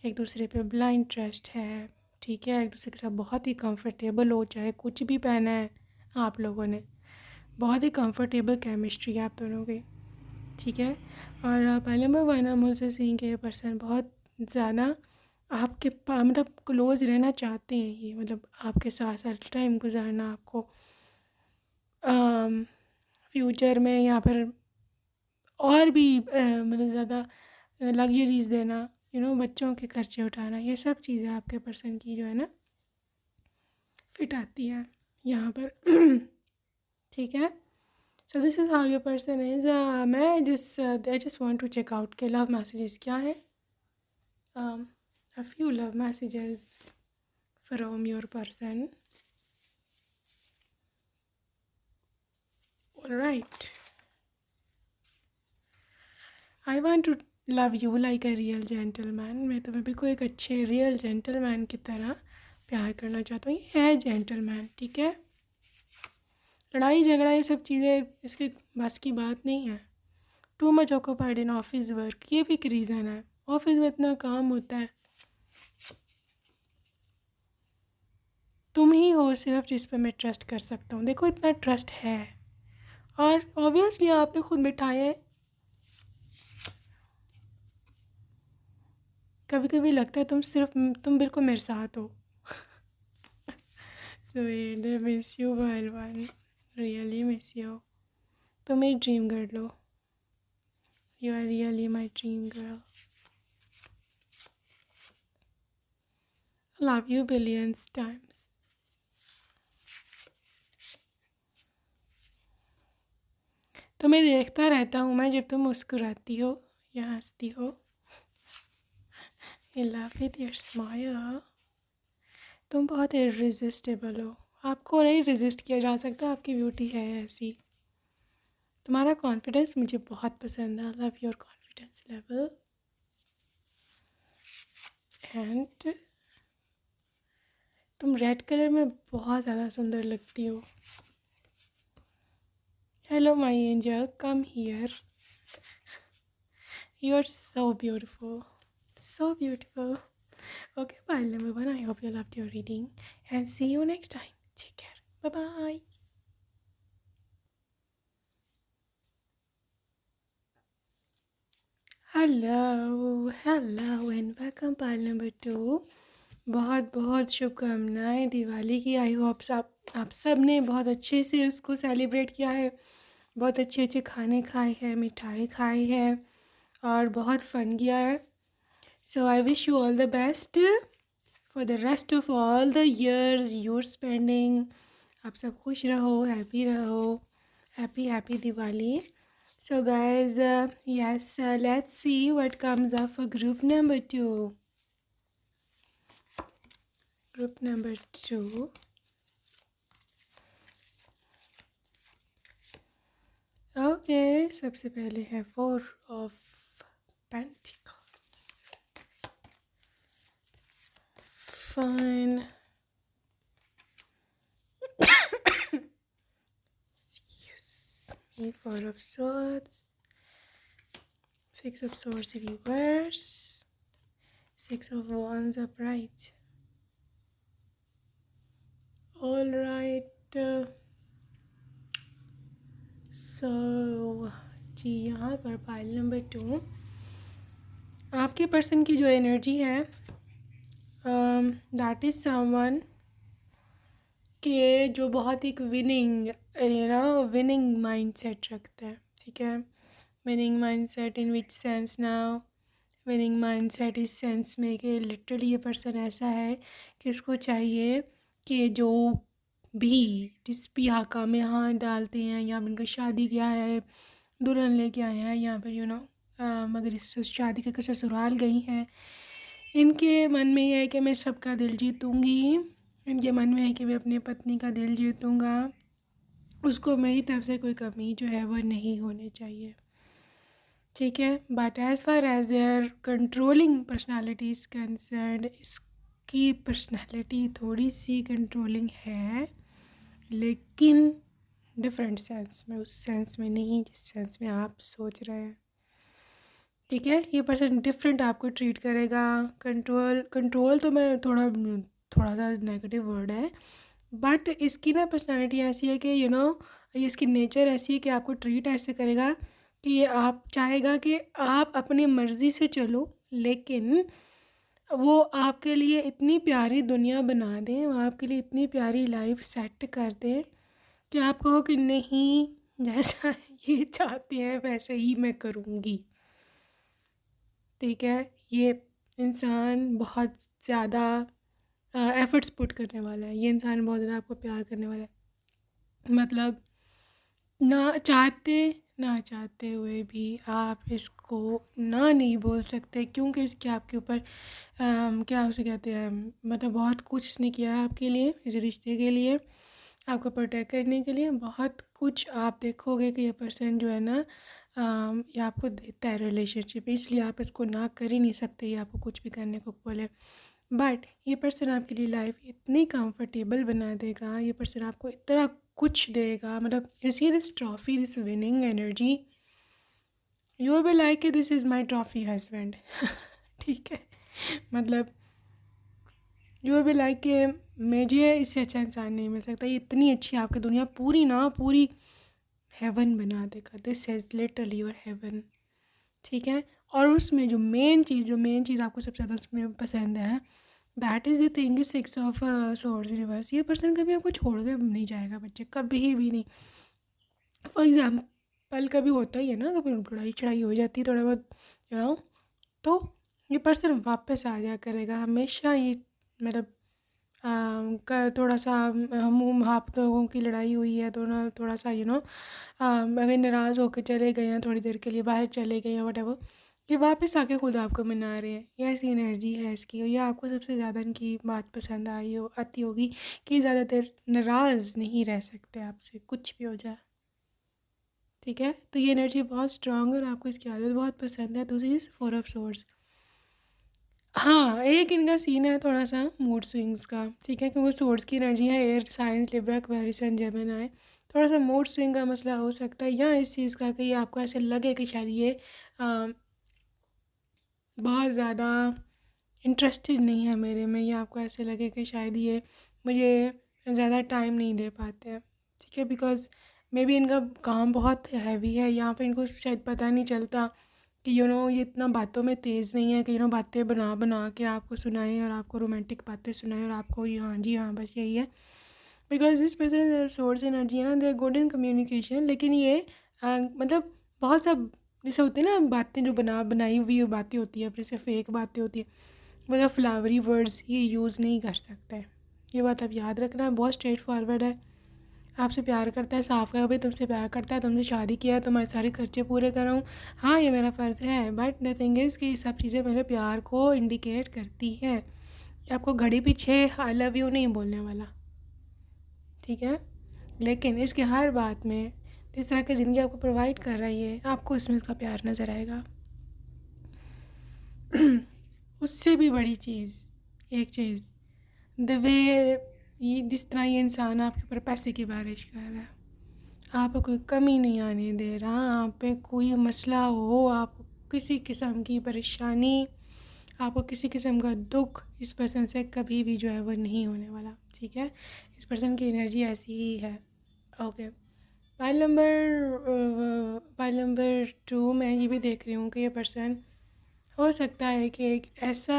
एक दूसरे पे ब्लाइंड ट्रस्ट है। ठीक है, एक दूसरे के साथ बहुत ही कंफर्टेबल हो, चाहे कुछ भी पहना है आप लोगों ने, बहुत ही कंफर्टेबल केमिस्ट्री है आप दोनों की। ठीक है, और पहले मैं वन मुझसे सीन के पर्सन बहुत ज़्यादा आपके मतलब क्लोज रहना चाहते हैं, ये मतलब आपके साथ साथ टाइम गुजारना, आपको फ्यूचर में या फिर और भी मतलब ज़्यादा लग्जरीज देना, बच्चों के खर्चे उठाना, ये सब चीज़ें आपके पर्सन की जो है ना फिट आती है यहाँ पर। ठीक है, so this is how your person is. मैं I just want to check out के लव मैसेजेस क्या है, a few love messages from your person. All right, I want to love you like a real gentleman. मैं तुम्हें भी कोई एक अच्छे रियल जेंटलमैन की तरह प्यार करना चाहता हूँ। ये है जेंटलमैन, ठीक है, लड़ाई झगड़ा ये सब चीज़ें इसके बस की बात नहीं है। Too much occupied in office work, ये भी एक रीज़न है, ऑफिस में इतना काम होता है, तुम ही हो सिर्फ जिस पर मैं ट्रस्ट कर सकता हूँ। देखो इतना ट्रस्ट है, और ऑब्वियसली आपने खुद बिठाया है। कभी कभी लगता है तुम बिल्कुल मेरे साथ हो। मिस यू पहलवान, रियली मिस यू, तुम मेरी ड्रीम गर्ल हो, you are really my dream girl, love you billions times. तुम्हें देखता रहता हूँ मैं जब तुम मुस्कुराती हो या हंसती हो, I love with your smile, तुम बहुत इररेसिस्टिबल हो, आपको नहीं रेजिस्ट किया जा सकता, आपकी ब्यूटी है ऐसी। तुम्हारा कॉन्फिडेंस मुझे बहुत पसंद है, love your confidence level, and तुम रेड कलर में बहुत ज़्यादा सुंदर लगती हो। Hello my angel, come here, you are so beautiful, so beautiful. Okay, file number 1, I hope you loved your reading and see you next time. Take care. Bye bye. Hello hello and welcome Pal number 2। बहुत बहुत शुभकामनाएं दिवाली की। I hope आप सब ने बहुत अच्छे से उसको सेलिब्रेट किया है, बहुत अच्छे अच्छे खाने खाए हैं, मिठाई खाई है और बहुत फ़न किया है। So I wish you all the best for the rest of all the years you're spending. आप सब खुश रहो, हैप्पी रहो। Happy happy Diwali. So guys, yes, let's see what comes up for group number 2. Group number 2. Okay, सबसे पहले है Four of Pentacles. Fun. Excuse me. Four of Swords. Six of Swords reverse. Six of Wands upright. All right. So जी यहाँ पर pile number 2 आपके person की जो energy है that is someone के जो बहुत एक विनिंग माइंडसेट रखता है। ठीक है, winning mindset in which sense now? Winning mindset इस सेंस में कि लिटरली ये पर्सन ऐसा है कि इसको चाहिए कि जो भी जिस भी हाका में हाथ डालते हैं या उनका शादी किया है, दुल्हन लेके आए हैं यहाँ पर मगर इस शादी के ससुराल गई हैं, इनके मन में ये है कि मैं सबका दिल जीतूँगी। इनके मन में है कि मैं अपनी पत्नी का दिल जीतूँगा, उसको मेरी तरफ से कोई कमी जो है वो नहीं होनी चाहिए। ठीक है, but as far as their controlling personality is concerned, इसकी पर्सनालिटी थोड़ी सी कंट्रोलिंग है, लेकिन डिफरेंट सेंस में, उस सेंस में नहीं जिस सेंस में आप सोच रहे हैं। ठीक है, ये पर्सन डिफरेंट आपको ट्रीट करेगा। कंट्रोल तो मैं थोड़ा सा नेगेटिव वर्ड है, बट इसकी ना पर्सनालिटी ऐसी है कि ये इसकी नेचर ऐसी है कि आपको ट्रीट ऐसे करेगा कि ये आप चाहेगा कि आप अपनी मर्ज़ी से चलो, लेकिन वो आपके लिए इतनी प्यारी दुनिया बना दें, वो आपके लिए इतनी प्यारी लाइफ सेट कर दें कि आप कहो कि नहीं, जैसा ये चाहते हैं वैसे ही मैं करूँगी। ठीक है, ये इंसान बहुत ज़्यादा एफ़र्ट्स पुट करने वाला है, ये इंसान बहुत ज़्यादा आपको प्यार करने वाला है। मतलब ना चाहते हुए भी आप इसको ना नहीं बोल सकते, क्योंकि इसके आपके ऊपर क्या उसे कहते हैं, मतलब बहुत कुछ इसने किया है आपके लिए, इस रिश्ते के लिए, आपको प्रोटेक्ट करने के लिए बहुत कुछ। आप देखोगे कि ये पर्सन जो है ना ये आपको देता है रिलेशनशिप, इसलिए आप इसको ना कर ही नहीं सकते, ये आपको कुछ भी करने को बोले। बट ये पर्सन आपके लिए लाइफ इतनी कंफर्टेबल बना देगा, ये पर्सन आपको इतना कुछ देगा। मतलब you see this trophy, this winning energy, you will be like this is my trophy husband. ठीक है, मतलब यू विल बी लाइक कि मुझे इससे अच्छा इंसान नहीं मिल सकता, ये इतनी अच्छी आपकी दुनिया पूरी हेवन बना देगा। This is literally your heaven. ठीक है, और उसमें जो मेन चीज़ आपको सबसे ज़्यादा उसमें पसंद है, that is the thing is six of swords reverse. ये पर्सन कभी आपको छोड़ कर नहीं जाएगा बच्चे, कभी भी नहीं। फॉर एग्जाम्पल कभी होता ही है ना, कभी लड़ाई चढ़ाई हो जाती है थोड़ा बहुत तो ये पर्सन वापस आ जा करेगा हमेशा। ये मतलब थोड़ा सा हम आप लोगों की लड़ाई हुई है तो ना थोड़ा सा अगर नाराज़ होकर चले गए हैं, थोड़ी देर के लिए बाहर चले गए हैं, वटेवर, ये वापस आके खुद आपको मना रहे हैं। ये ऐसी एनर्जी है इसकी, और ये आपको सबसे ज़्यादा इनकी बात पसंद आती होगी कि ज़्यादा देर नाराज़ नहीं रह सकते आपसे, कुछ भी हो जाए। ठीक है, तो ये एनर्जी बहुत स्ट्रांग है और आपको इसकी आदत बहुत पसंद है। दूसरी चीज़ फोर ऑफ सोर्ड्स। हाँ, एक इनका सीन है थोड़ा सा मूड स्विंग्स का। ठीक है, क्योंकि सोर्ड्स की एनर्जी है air science Libra Aquarius and Gemini. थोड़ा सा मूड स्विंग का मसला हो सकता है, या इस चीज़ का कि आपको ऐसे लगे कि शायद ये बहुत ज़्यादा इंटरेस्टेड नहीं है मेरे में, या आपको ऐसे लगे कि शायद ये मुझे ज़्यादा टाइम नहीं दे पाते हैं। ठीक है, बिकॉज़ मे बी इनका काम बहुत हैवी है, यहाँ पे इनको शायद पता नहीं चलता कि ये इतना बातों में तेज़ नहीं है कि बातें बना बना के आपको सुनाए और आपको रोमांटिक बातें सुनाए और आपको ये हाँ जी हाँ बस यही है। Because this person source energy है ना, they are good in communication, लेकिन ये मतलब बहुत सा जैसे होती है ना बातें जो बनाई हुई बातें होती है, अपने से फेक बातें होती है, मतलब फ्लावरी वर्ड्स ये यूज़ नहीं कर सकते। ये बात आप याद रखना, बहुत स्ट्रेट फॉरवर्ड है। आपसे प्यार करता है, साफ है भाई, तुमसे प्यार करता है, तुमसे शादी किया है, तुम्हारे सारे खर्चे पूरे कराऊँ, हाँ ये मेरा फ़र्ज़ है। बट द थिंग इज़ कि ये सब चीज़ें मेरे प्यार को इंडिकेट करती है। आपको घड़ी पीछे आई लव यू नहीं बोलने वाला, ठीक है, लेकिन इसके हर बात में जिस तरह की ज़िंदगी आपको प्रोवाइड कर रही है, आपको इसमें उसका प्यार नज़र आएगा। उससे भी बड़ी चीज़, एक चीज़, द वे ये जिस तरह ये इंसान आपके ऊपर पैसे की बारिश कर रहा है, आपको कोई कमी नहीं आने दे रहा, आप पे कोई मसला हो, आपको किसी किस्म की परेशानी, आपको किसी किस्म का दुख इस पर्सन से कभी भी जो है वो नहीं होने वाला, ठीक है। इस पर्सन की एनर्जी ऐसी ही है। ओके, पाइल नंबर 2 मैं ये भी देख रही हूँ कि ये पर्सन हो सकता है कि एक ऐसा,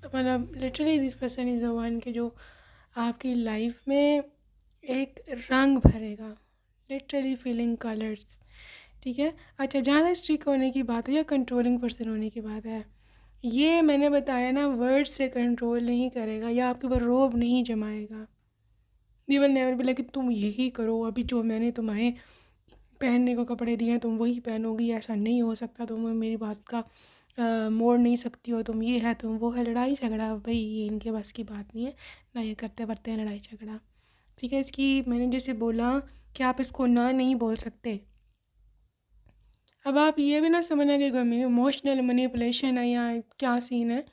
मतलब literally this person is the one कि जो आपकी लाइफ में एक रंग भरेगा, लिटरली फीलिंग कलर्स, ठीक है। अच्छा, ज़्यादा स्ट्रिक्ट होने की बात है या कंट्रोलिंग पर्सन होने की बात है, ये मैंने बताया ना, वर्ड से कंट्रोल नहीं करेगा या आपके ऊपर रोब नहीं जमाएगा। They will never be like कि तुम यही करो, अभी जो मैंने तुम्हें पहनने को कपड़े दिए हैं तुम वही पहनोगी, ऐसा नहीं हो सकता, तुम मेरी बात का मोड़ नहीं सकती हो, तुम ये है तुम वो है। लड़ाई झगड़ा भाई ये इनके बस की बात नहीं है, ना ये करते बढ़ते हैं लड़ाई झगड़ा, ठीक है। इसकी मैंने जैसे बोला कि आप इसको ना नहीं बोल सकते। अब आप ये भी ना समझना कि इमोशनल मैनिपुलेशन है या क्या सीन है,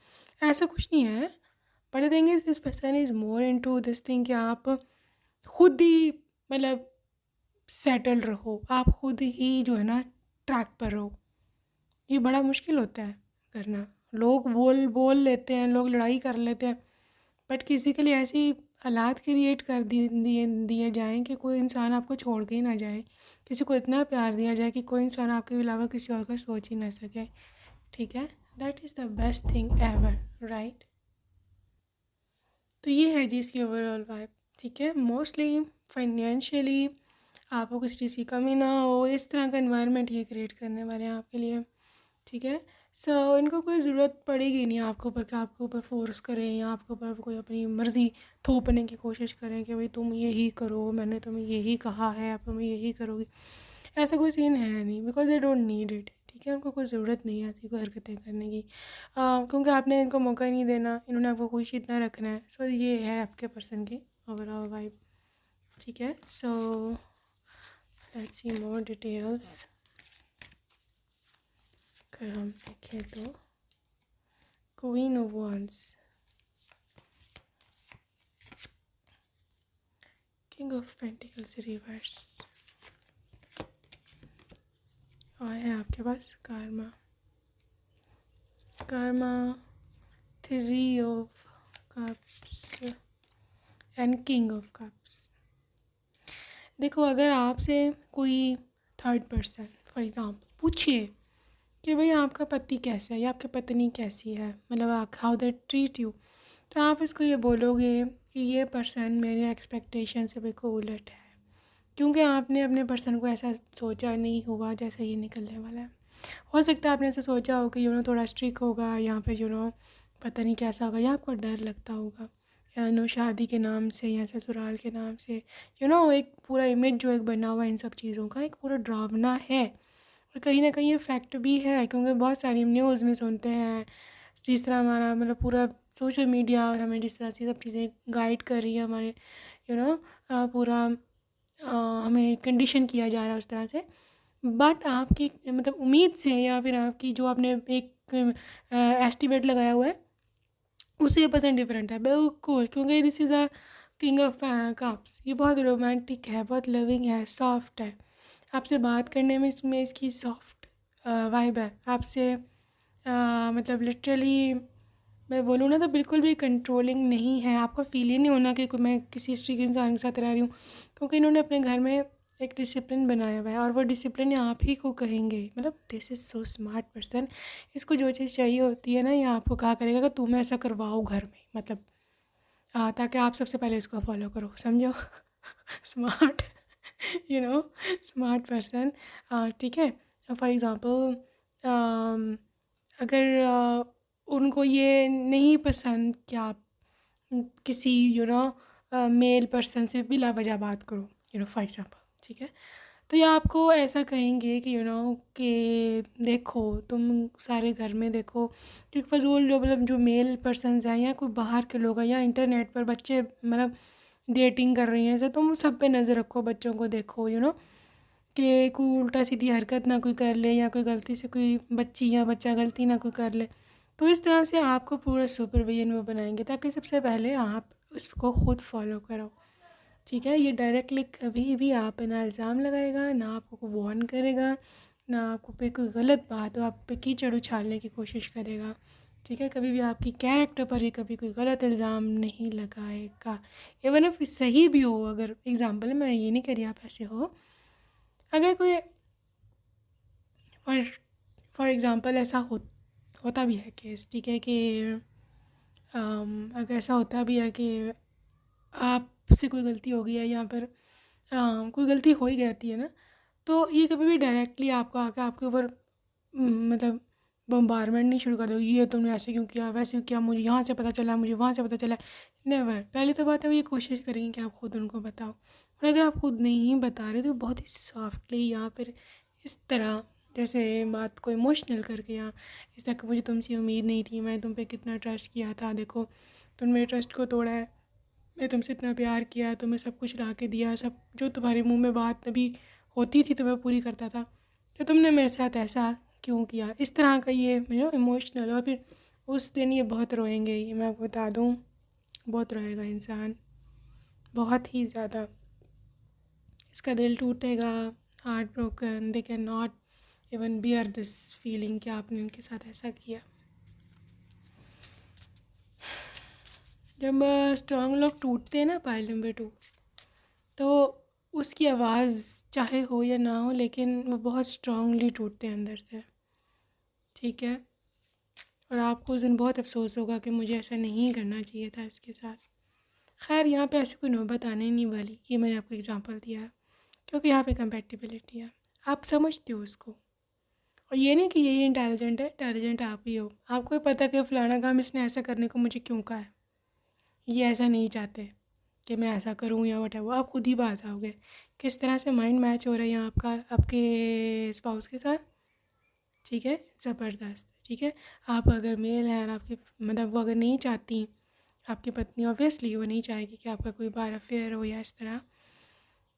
ऐसा कुछ नहीं है। But the thing is this person is more into this thing कि आप खुद ही मतलब सेटल रहो, आप खुद ही जो है ना ट्रैक पर रहो। ये बड़ा मुश्किल होता है करना, लोग बोल बोल लेते हैं, लोग लड़ाई कर लेते हैं, बट किसी के लिए ऐसी हालात क्रिएट कर दिए जाएं कि कोई इंसान आपको छोड़ के ही ना जाए, किसी को इतना प्यार दिया जाए कि कोई इंसान आपके अलावा किसी और का सोच ही ना सके, ठीक है। That is the best thing ever, right. तो ये है जी इसकी ओवरऑल वाइब, ठीक है। मोस्टली फाइनेंशियली आपको किसी चीज़ की कमी ना हो, इस तरह का एनवायरनमेंट ये क्रिएट करने वाले हैं आपके लिए, ठीक है। सो इनको कोई ज़रूरत पड़ेगी नहीं आपके ऊपर कि आपके ऊपर फोर्स करें या आपके ऊपर कोई अपनी मर्ज़ी थोपने की कोशिश करें कि भाई तुम यही करो, मैंने तुम्हें यही कहा है, आप तुम्हें यही करोगी, ऐसा कोई सीन है नहीं। Because they don't need it, ठीक है। उनको कोई ज़रूरत नहीं है ऐसी कोई हरकतें करने की, क्योंकि आपने इनको मौका ही नहीं देना, इन्होंने आपको खुश इतना रखना है। सो ये है आपके पर्सन की ओवरऑल वाइब, ठीक है। So let's see more details. अगर हम देखें तो queen of wands, king of pentacles reverse, और है आपके पास karma, karma, 3 of cups and king of cups. देखो, अगर आपसे कोई थर्ड पर्सन फॉर एग्जांपल पूछिए कि भाई आपका पति कैसा है या आपकी पत्नी कैसी है, मतलब आप हाउ दे ट्रीट यू, तो आप इसको ये बोलोगे कि ये पर्सन मेरे एक्सपेक्टेशन से बिल्कुल उलट है, क्योंकि आपने अपने पर्सन को ऐसा सोचा नहीं हुआ जैसा ये निकलने वाला है। हो सकता है आपने ऐसा सोचा हो कि थोड़ा स्ट्रिक्ट होगा, या फिर पता नहीं कैसा होगा, या आपको डर लगता होगा, या शादी के नाम से या ससुराल के नाम से एक पूरा इमेज जो एक बना हुआ इन सब चीज़ों का, एक पूरा ड्रावना है। और कहीं ना कहीं ये फैक्ट भी है, क्योंकि बहुत सारी न्यूज़ में सुनते हैं, जिस तरह हमारा मतलब पूरा सोशल मीडिया और हमें जिस तरह से सब चीज़ें गाइड कर रही है हमारे पूरा हमें कंडीशन किया जा रहा है उस तरह से। बट आपकी मतलब उम्मीद से या फिर आपकी जो आपने एक एस्टिमेट लगाया हुआ है उससे ये पर्सन डिफरेंट है बिल्कुल, क्योंकि this is a king of cups. ये बहुत रोमांटिक है, बहुत लविंग है, सॉफ्ट है। आपसे बात करने में इसमें इसकी सॉफ्ट वाइब है आपसे, मतलब लिटरली मैं बोलूँ ना तो बिल्कुल भी कंट्रोलिंग नहीं है। आपको फील ही नहीं होना कि मैं किसी स्ट्रीट इंसान के साथ रह रही हूँ, क्योंकि इन्होंने अपने घर में एक डिसिप्लिन बनाया हुआ है, और वो डिसिप्लिन आप ही को कहेंगे, मतलब this is so smart person. इसको जो चीज़ चाहिए होती है ना, ये आपको कहा करेगा कि तुम ऐसा करवाओ घर में, मतलब ताकि आप सबसे पहले इसको फॉलो करो, समझो। Smart, you know, smart person. ठीक है। फॉर एग्ज़ाम्पल, अगर उनको ये नहीं पसंद कि आप किसी मेल पर्सन से बिला वजह बात करो, फॉर एग्ज़ाम्पल, ठीक है। तो ये आपको ऐसा कहेंगे कि कि देखो तुम सारे घर में देखो कि फजूल जो मतलब जो मेल पर्सनस हैं या कोई बाहर के लोग हैं या इंटरनेट पर बच्चे मतलब डेटिंग कर रही हैं, ऐसे तुम सब पे नज़र रखो, बच्चों को देखो, कि कोई उल्टा सीधी हरकत ना कोई कर ले, या कोई गलती से कोई बच्ची या बच्चा गलती ना कोई कर ले। तो इस तरह से आपको पूरा सुपरविजन वो बनाएंगे ताकि सबसे पहले आप उसको खुद फॉलो करो, ठीक है। ये डायरेक्टली कभी भी आप पे ना इल्ज़ाम लगाएगा, ना आपको वार्न करेगा, ना आपको पे कोई गलत बात हो आप पे कीचड़ उछालने की कोशिश करेगा, ठीक है। कभी भी आपकी कैरेक्टर पर ही कभी कोई गलत इल्ज़ाम नहीं लगाएगा। इवन इफ सही भी हो, अगर एग्ज़ाम्पल मैं ये नहीं कह रही आप ऐसे हो, अगर कोई फॉर फॉर एग्ज़ाम्पल ऐसा होता भी है केस, ठीक है, कि अगर ऐसा होता भी है कि आपसे कोई गलती हो गई है या फिर कोई गलती हो ही जाती है ना, तो ये कभी भी डायरेक्टली आपको आके आपके ऊपर मतलब बम्बारमेंट नहीं शुरू कर दो, ये तुमने ऐसे क्यों किया, वैसे क्यों किया, मुझे यहाँ से पता चला, मुझे वहाँ से पता चला। नेवर। पहले तो बात है वो ये कोशिश करेंगे कि आप खुद उनको बताओ, और अगर आप खुद नहीं बता रहे तो बहुत ही सॉफ्टली या फिर इस तरह जैसे बात को इमोशनल करके, या इस तरह कि मुझे तुमसे उम्मीद नहीं थी, मैंने तुम पे कितना ट्रस्ट किया था, देखो तुमने मेरे ट्रस्ट को तोड़ा है, मैं तुमसे इतना प्यार किया, तुम्हें सब कुछ ला के दिया, सब जो तुम्हारे मुंह में बात अभी होती थी तो मैं पूरी करता था, तो तुमने मेरे साथ ऐसा क्यों किया, इस तरह का ये इमोशनल। और फिर उस दिन ये बहुत रोएंगे, ये मैं आपको बता दूँ, बहुत रोएगा इंसान, बहुत ही ज़्यादा इसका दिल टूटेगा, heart broken, they can not even bear this feeling कि आपने इनके साथ ऐसा किया। जब स्ट्रॉन्ग लोग टूटते हैं ना पाइल नंबर 2, तो उसकी आवाज़ चाहे हो या ना हो लेकिन वो बहुत स्ट्रांगली टूटते हैं अंदर से, ठीक है। और आपको उस दिन बहुत अफसोस होगा कि मुझे ऐसा नहीं करना चाहिए था इसके साथ। खैर यहाँ पे ऐसी कोई नौबत आने नहीं वाली, ये मैंने आपको एग्जांपल दिया है क्योंकि यहाँ पे कंपेटिबिलिटी है, आप समझते हो उसको। और ये नहीं कि यही इंटेलिजेंट है, इंटेलिजेंट आप ही हो, आपको भी पता है कि फ़लाना काम इसने ऐसा करने को मुझे क्यों कहा है, ये ऐसा नहीं चाहते कि मैं ऐसा करूँ या वट वो आप खुद ही बाज आओगे किस तरह से माइंड मैच हो रहा है यहाँ आपका आपके स्पाउस के साथ, ठीक है, ज़बरदस्त, ठीक है। आप अगर मेल हैं और आपकी मतलब वो अगर नहीं चाहती, आपकी पत्नी ऑब्वियसली वो नहीं चाहेगी कि आपका कोई बाहर अफेयर हो या इस तरह,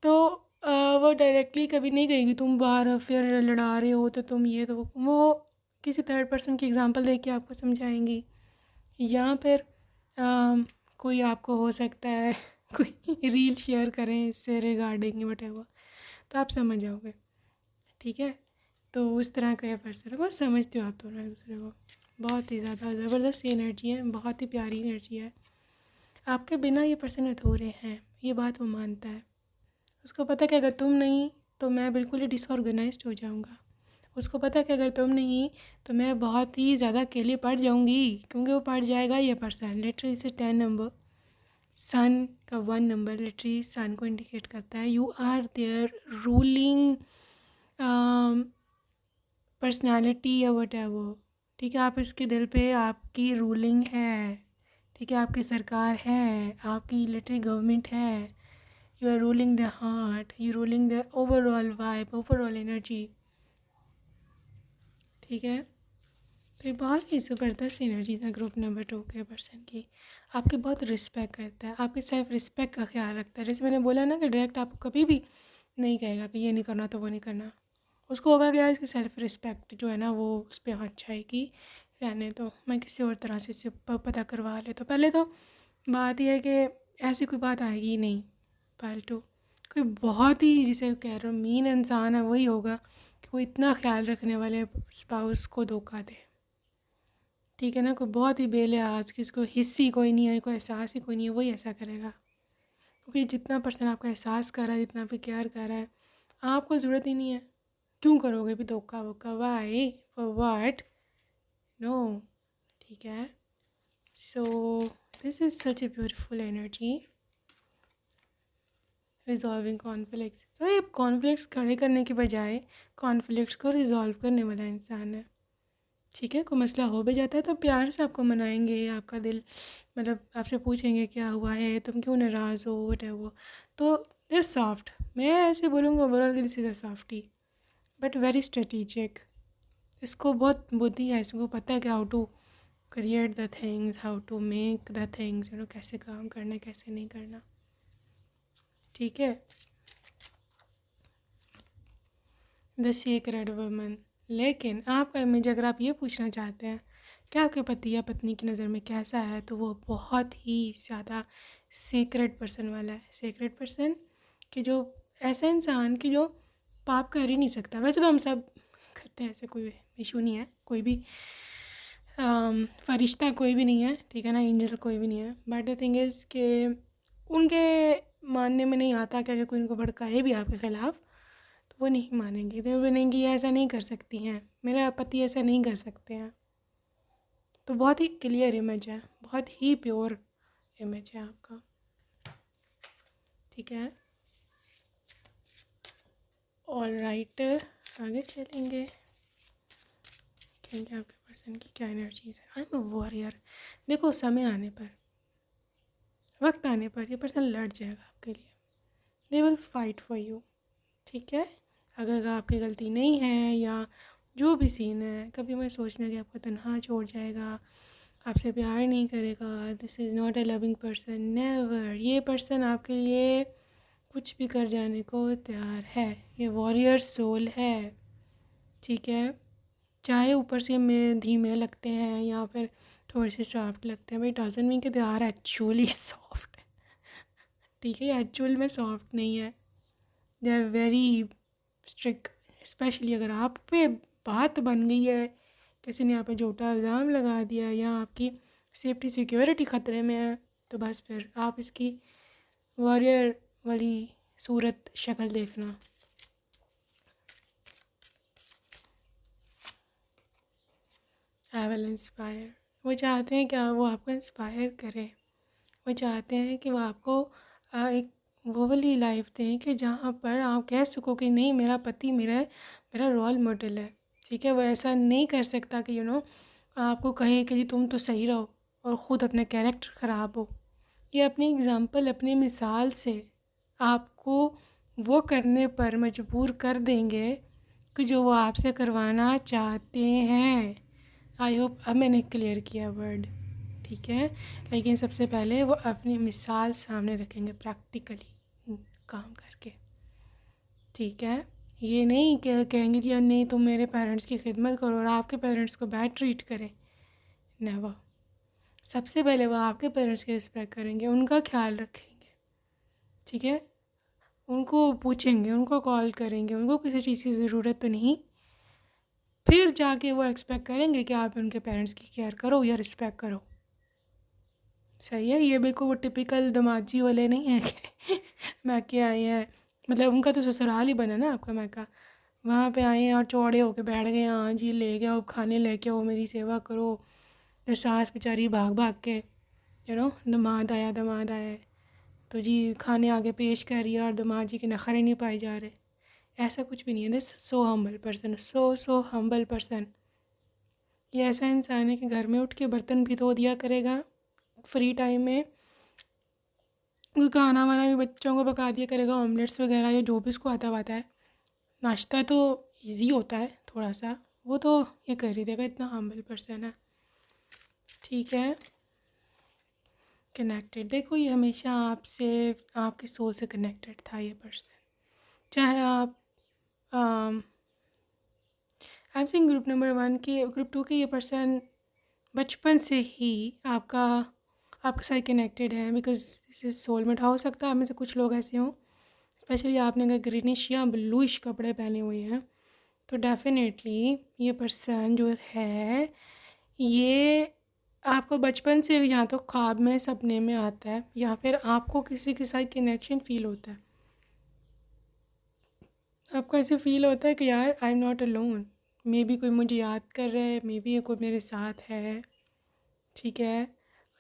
तो वो डायरेक्टली कभी नहीं कहेगी तुम बाहर अफेयर लड़ा रहे हो तो तुम ये, तो वो किसी थर्ड पर्सन की एग्जांपल दे के आपको समझाएंगी, या फिर कोई आपको हो सकता है कोई रील शेयर करें इससे रिगार्डिंग वटेवर, तो आप समझ जाओगे, ठीक है। तो उस तरह का ये पर्सन है, बहुत समझते हो आप दोनों एक दूसरे को, बहुत ही ज़्यादा ज़बरदस्त एनर्जी है, बहुत ही प्यारी एनर्जी है। आपके बिना ये पर्सन अधूरे हैं, ये बात वो मानता है। उसको पता है कि अगर तुम नहीं तो मैं बिल्कुल ही डिसऑर्गेनाइज्ड हो जाऊँगा, उसको पता है कि अगर तुम नहीं तो मैं बहुत ही ज़्यादा अकेली पड़ जाऊँगी, क्योंकि वो पड़ जाएगा ये पर्सन लिटरली से 10 नंबर, सन का 1 नंबर लिटरली सन को इंडिकेट करता है। You are their ruling personality या वट एवर, ठीक है। आप इसके दिल पे आपकी रूलिंग है, ठीक है, आपकी सरकार है, आपकी लिटरली गवर्नमेंट है, you are ruling the heart, you ruling the overall vibe, overall energy, ठीक है। तो ये बहुत ही ज़बरदस्त एनर्जी है ग्रुप नंबर 2 के पर्सन की, आपकी बहुत रिस्पेक्ट करता है, आपकी सेल्फ रिस्पेक्ट का ख्याल रखता है। जैसे मैंने बोला ना कि डायरेक्ट आपको कभी भी नहीं कहेगा कि ये नहीं करना तो वो नहीं करना, उसको होगा कि यार इसकी सेल्फ रिस्पेक्ट जो है ना वो उस पर हाथ जाएगी, रहने तो मैं किसी और तरह से इससे पता करवा ले। तो पहले तो बात यह है कि ऐसी कोई बात आएगी ही नहीं फालतू, कोई बहुत ही जिसे कह रहा हूँ मीन इंसान है वही होगा कि कोई इतना ख्याल रखने वाले स्पाउस को धोखा दे, ठीक है ना। कोई बहुत ही बेलिहाज किसको हिस्स ही कोई नहीं है, कोई एहसास ही कोई नहीं है, वही ऐसा करेगा, क्योंकि जितना पर्सन आपका एहसास कर रहा है, जितना भी केयर कर रहा है, आपको ज़रूरत ही नहीं है, क्यों करोगे भी धोखा वोखा, वाई फॉर वाट, नो। ठीक है, so this is such a beautiful energy, resolving conflicts. तो ये कॉन्फ्लिक्ट्स खड़े करने के बजाय कॉन्फ्लिक्ट्स को रिजॉल्व करने वाला इंसान है। ठीक है, कोई मसला हो भी जाता है तो प्यार से आपको मनाएंगे, आपका दिल मतलब आपसे पूछेंगे क्या हुआ है, तुम क्यों नाराज़ हो, वट है वो, तो देर सॉफ्ट। मैं ऐसे बोलूँगा overall this is a softie but very strategic. इसको बहुत बुद्धि है, इसको पता है कि how to create the things, how to make the things, कैसे काम करना है कैसे नहीं करना। ठीक है, द सीक्रेट वुमन। लेकिन आपका इमेज अगर आप ये पूछना चाहते हैं कि आपके पति या पत्नी की नज़र में कैसा है, तो वो बहुत ही ज़्यादा सीक्रेट पर्सन वाला है। सीक्रेट पर्सन कि जो ऐसा इंसान कि जो पाप कर ही नहीं सकता। वैसे तो हम सब करते हैं, ऐसे कोई इशू नहीं है, कोई भी फरिश्ता कोई भी नहीं है, ठीक है ना, एंजल कोई भी नहीं है। बट द थिंग इज़ कि उनके मानने में नहीं आता कि अगर कोई उनको भड़काए भी आपके ख़िलाफ़ तो वो नहीं मानेंगे, तो बोलेंगे ये ऐसा नहीं कर सकती हैं, मेरा पति ऐसा नहीं कर सकते हैं। तो बहुत ही क्लियर इमेज है, बहुत ही प्योर इमेज है आपका। ठीक है, ऑल राइट, आगे चलेंगे, देखेंगे आपके पर्सन की क्या एनर्जीज है। I am a warrior. देखो समय आने पर, वक्त आने पर ये पर्सन लड़ जाएगा आपके लिए, they will fight for you. ठीक है, अगर आपकी गलती नहीं है या जो भी सीन है, कभी मैं सोचना कि आपको तन्हा छोड़ जाएगा, आपसे प्यार नहीं करेगा, this is not a loving person, never. ये पर्सन आपके लिए कुछ भी कर जाने को तैयार है, ये वॉरियर सोल है। ठीक है, चाहे ऊपर से में धीमे लगते हैं या फिर थोड़े से सॉफ्ट लगते हैं, बट डजंट मीन कि दे आर एक्चुअली सॉफ्ट। ठीक है, एक्चुअल में सॉफ्ट नहीं है, they are very strict. Specially अगर आप पे बात बन गई है, किसी ने आप पे झूठा इल्ज़ाम लगा दिया या आपकी सेफ्टी सिक्योरिटी ख़तरे में है, तो बस फिर आप इसकी वॉरियर वाली सूरत शक्ल देखना। I will inspire. वो चाहते हैं कि वो आपको इंस्पायर करें, वो चाहते हैं कि वो आपको एक वो वाली लाइफ दें कि जहाँ पर आप कह सको कि नहीं, मेरा पति मेरा मेरा रोल मॉडल है। ठीक है, वो ऐसा नहीं कर सकता कि आपको कहे कि जी तुम तो सही रहो और ख़ुद अपना कैरेक्टर ख़राब हो। ये अपनी एग्ज़ाम्पल, अपनी मिसाल से आपको वो करने पर मजबूर कर देंगे कि जो वो आपसे करवाना चाहते हैं। आई होप अब मैंने क्लियर किया वर्ड। ठीक है, लेकिन सबसे पहले वो अपनी मिसाल सामने रखेंगे प्रैक्टिकली काम करके। ठीक है, ये नहीं कि कहेंगे जी नहीं तुम मेरे पेरेंट्स की खिदमत करो और आपके पेरेंट्स को बैड ट्रीट करें, नेवर। सबसे पहले वो आपके पेरेंट्स की रिस्पेक्ट करेंगे, उनका ख्याल रखेंगे। ठीक है, उनको पूछेंगे, उनको कॉल करेंगे, उनको किसी चीज़ की ज़रूरत तो नहीं, फिर जाके वो एक्सपेक्ट करेंगे कि आप उनके पेरेंट्स की केयर करो या रिस्पेक्ट करो। सही है, ये बिल्कुल वो टिपिकल दमाजी वाले नहीं है कि मैके आए हैं, मतलब उनका तो ससुराल ही बना ना आपका मैका, वहाँ पे आए हैं और चौड़े होके बैठ गए, हाँ जी ले गया, अब खाने लेके आओ, मेरी सेवा करो। फिर सास बेचारी भाग भाग के दामाद आया है तो जी खाने आगे पेश कर रही है और दामाद जी के नखरे नहीं पाए जा रहे। ऐसा कुछ भी नहीं है, this so humble person, so humble person. ये ऐसा इंसान है कि घर में उठ के बर्तन भी धो दिया करेगा, फ्री टाइम में कोई खाना वाना भी बच्चों को पका दिया करेगा, ऑमलेट्स वगैरह या जो भी उसको आता है। नाश्ता तो इजी होता है थोड़ा सा, वो तो ये कर ही देगा, इतना हम्बल पर्सन है। ठीक है, कनेक्टेड, देखो ये हमेशा आपसे, आपके सोल से कनेक्टेड था ये पर्सन। चाहे आप I am saying group number 1 के, ग्रुप 2 के ये पर्सन बचपन से ही आपके साथ कनेक्टेड है, बिकॉज इस सोलमेट हो सकता है। आप में से कुछ लोग ऐसे हों, स्पेशली आपने अगर ग्रीनिश या ब्लूइश कपड़े पहने हुए हैं, तो डेफिनेटली ये पर्सन जो है ये आपको बचपन से या तो ख्वाब में, सपने में आता है, या फिर आपको किसी के साथ कनेक्शन फ़ील होता है। आपको ऐसे फ़ील होता है कि यार I am not alone, may be कोई मुझे याद कर रहा है, मे बी कोई मेरे साथ है, ठीक है।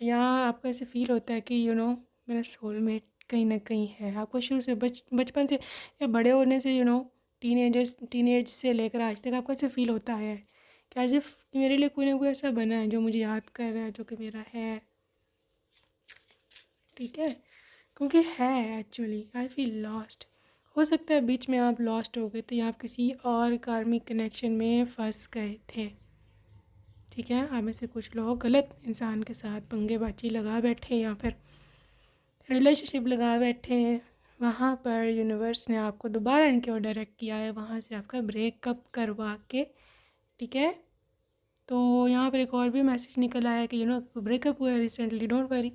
या आपको ऐसे फ़ील होता है कि मेरा सोलमेट कहीं ना कहीं है। आपको शुरू से बचपन से या बड़े होने से टीनेज से लेकर आज तक आपको ऐसे फ़ील होता है कि एज इफ़ मेरे लिए कोई ना कोई ऐसा बना है जो मुझे याद कर रहा है, जो कि मेरा है, ठीक है। क्योंकि है एक्चुअली आई फील लॉस्ट। हो सकता है बीच में आप लॉस्ट हो गए थे या आप किसी और कार्मिक कनेक्शन में फंस गए थे, ठीक है। आप में से कुछ लोग गलत इंसान के साथ पंगेबाजी लगा बैठे या फिर रिलेशनशिप लगा बैठे हैं। वहाँ पर यूनिवर्स ने आपको दोबारा इनके ओर डायरेक्ट किया है, वहाँ से आपका ब्रेकअप करवा के, ठीक है। तो यहाँ पर एक और भी मैसेज निकल आया कि ब्रेकअप हुआ है रिसेंटली, डोंट वरी,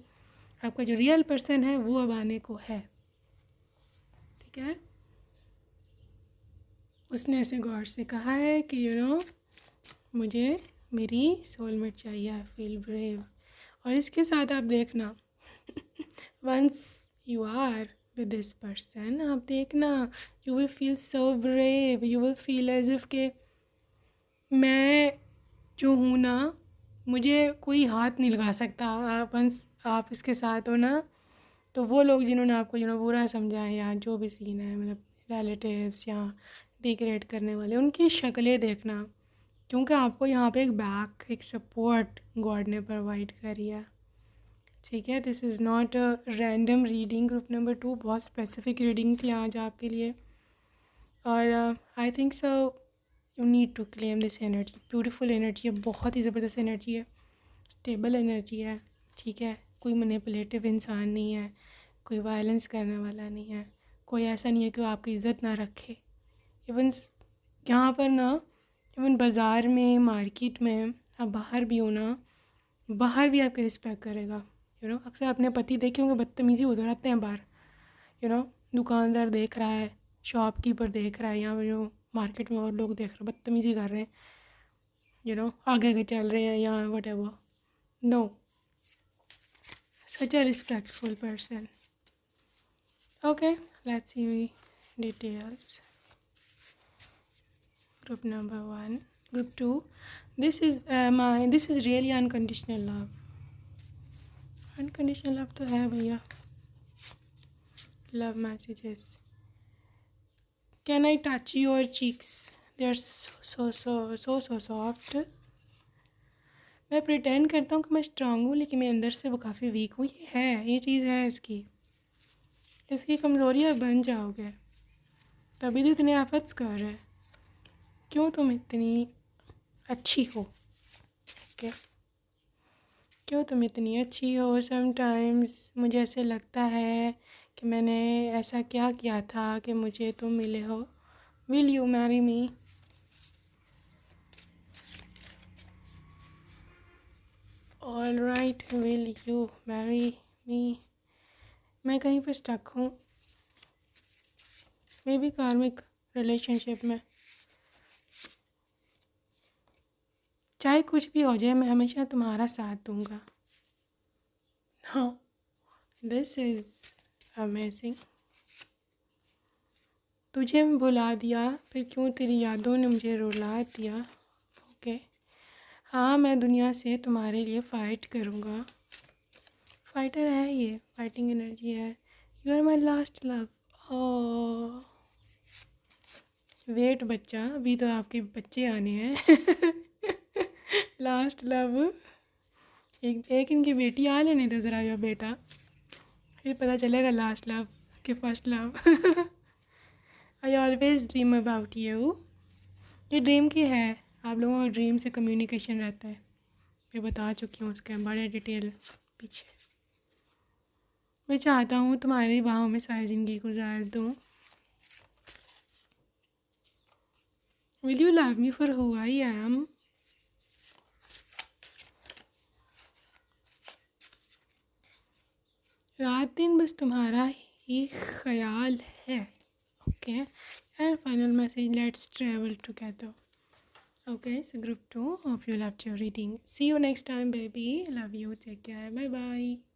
आपका जो रियल पर्सन है वो अब आने को है, ठीक है। उसने ऐसे गौर से कहा है कि मुझे मेरी सोलमेट चाहिए, आई फील ब्रेव। और इसके साथ आप देखना once you are with this person, आप देखना you will feel so brave, you will feel as if के मैं जो हूँ ना, मुझे कोई हाथ नहीं लगा सकता। वंस आप इसके साथ हो ना, तो वो लोग जिन्होंने आपको बुरा समझा है या जो भी सीन है, मतलब रिलेटिव्स या डिग्रेड करने वाले, उनकी शक्लें देखना, क्योंकि आपको यहाँ पे एक सपोर्ट गॉड ने प्रोवाइड करी है, ठीक है। This is not a random reading. Group number 2 बहुत स्पेसिफिक रीडिंग थी आज आपके लिए, और I think so you need to claim this energy. Beautiful energy है, बहुत ही ज़बरदस्त एनर्जी है, स्टेबल एनर्जी है, ठीक है। कोई मैनिपुलेटिव इंसान नहीं है, कोई वायलेंस करने वाला नहीं है, कोई ऐसा नहीं है कि वो आपकी इज़्ज़त ना रखे। इवन यहाँ पर ना, इवन बाज़ार में, मार्केट में, आप बाहर भी हो ना, बाहर भी आपकी रिस्पेक्ट करेगा। अक्सर अपने पति देखे होंगे बदतमीज़ी होते रहते हैं बाहर, दुकानदार देख रहा है, शॉपकीपर देख रहा है, या जो मार्केट में और लोग देख रहे हैं, बदतमीज़ी कर रहे हैं, आगे आगे चल रहे हैं या whatever, no, such a respectful person. Okay, let's see details. Group number 1, group 2. This is really unconditional love. Unconditional love तो है भैया. Love messages. Can I touch your cheeks? They're so soft. मैं pretend करता हूँ कि मैं strong हूँ, लेकिन मैं अंदर से वो काफ़ी वीक हूँ। ये चीज़ है इसकी कमज़ोरी आप बन जाओगे, तभी तो इतने एफर्ट्स कर रहे हैं। क्यों तुम इतनी अच्छी हो, ओके, क्यों तुम इतनी अच्छी हो। समटाइम्स मुझे ऐसे लगता है कि मैंने ऐसा क्या किया था कि मुझे तुम मिले हो। Will you marry me? All right, will you marry me? मैं कहीं पर स्टक हूँ, मे बी कार्मिक रिलेशनशिप में। चाहे कुछ भी हो जाए, मैं हमेशा तुम्हारा साथ दूंगा। हाँ, दिस इज़ अमेजिंग। तुझे भुला दिया, फिर क्यों तेरी यादों ने मुझे रुला दिया। ओके, हाँ, मैं दुनिया से तुम्हारे लिए फ़ाइट करूँगा। फाइटर है ये, फाइटिंग एनर्जी है। You are my last love. Oh wait बच्चा, अभी तो आपके बच्चे आने हैं। लास्ट लव, एक इनकी बेटी आ लेने दो ज़रा, या बेटा, फिर पता चलेगा लास्ट लव कि first love. I always dream about you. ये ड्रीम की है, आप लोगों का ड्रीम से कम्युनिकेशन रहता है, मैं बता चुकी हूँ उसके बड़े डिटेल पीछे। मैं चाहता हूँ तुम्हारी बाहों में सारी ज़िंदगी गुजार दूँ। Will you love me for who I am? रात दिन बस तुम्हारा ही ख्याल है, okay. And final message, let's travel together. Okay, so group 2, hope you loved your reading. See you next time, baby. Love you. Take care. Bye bye.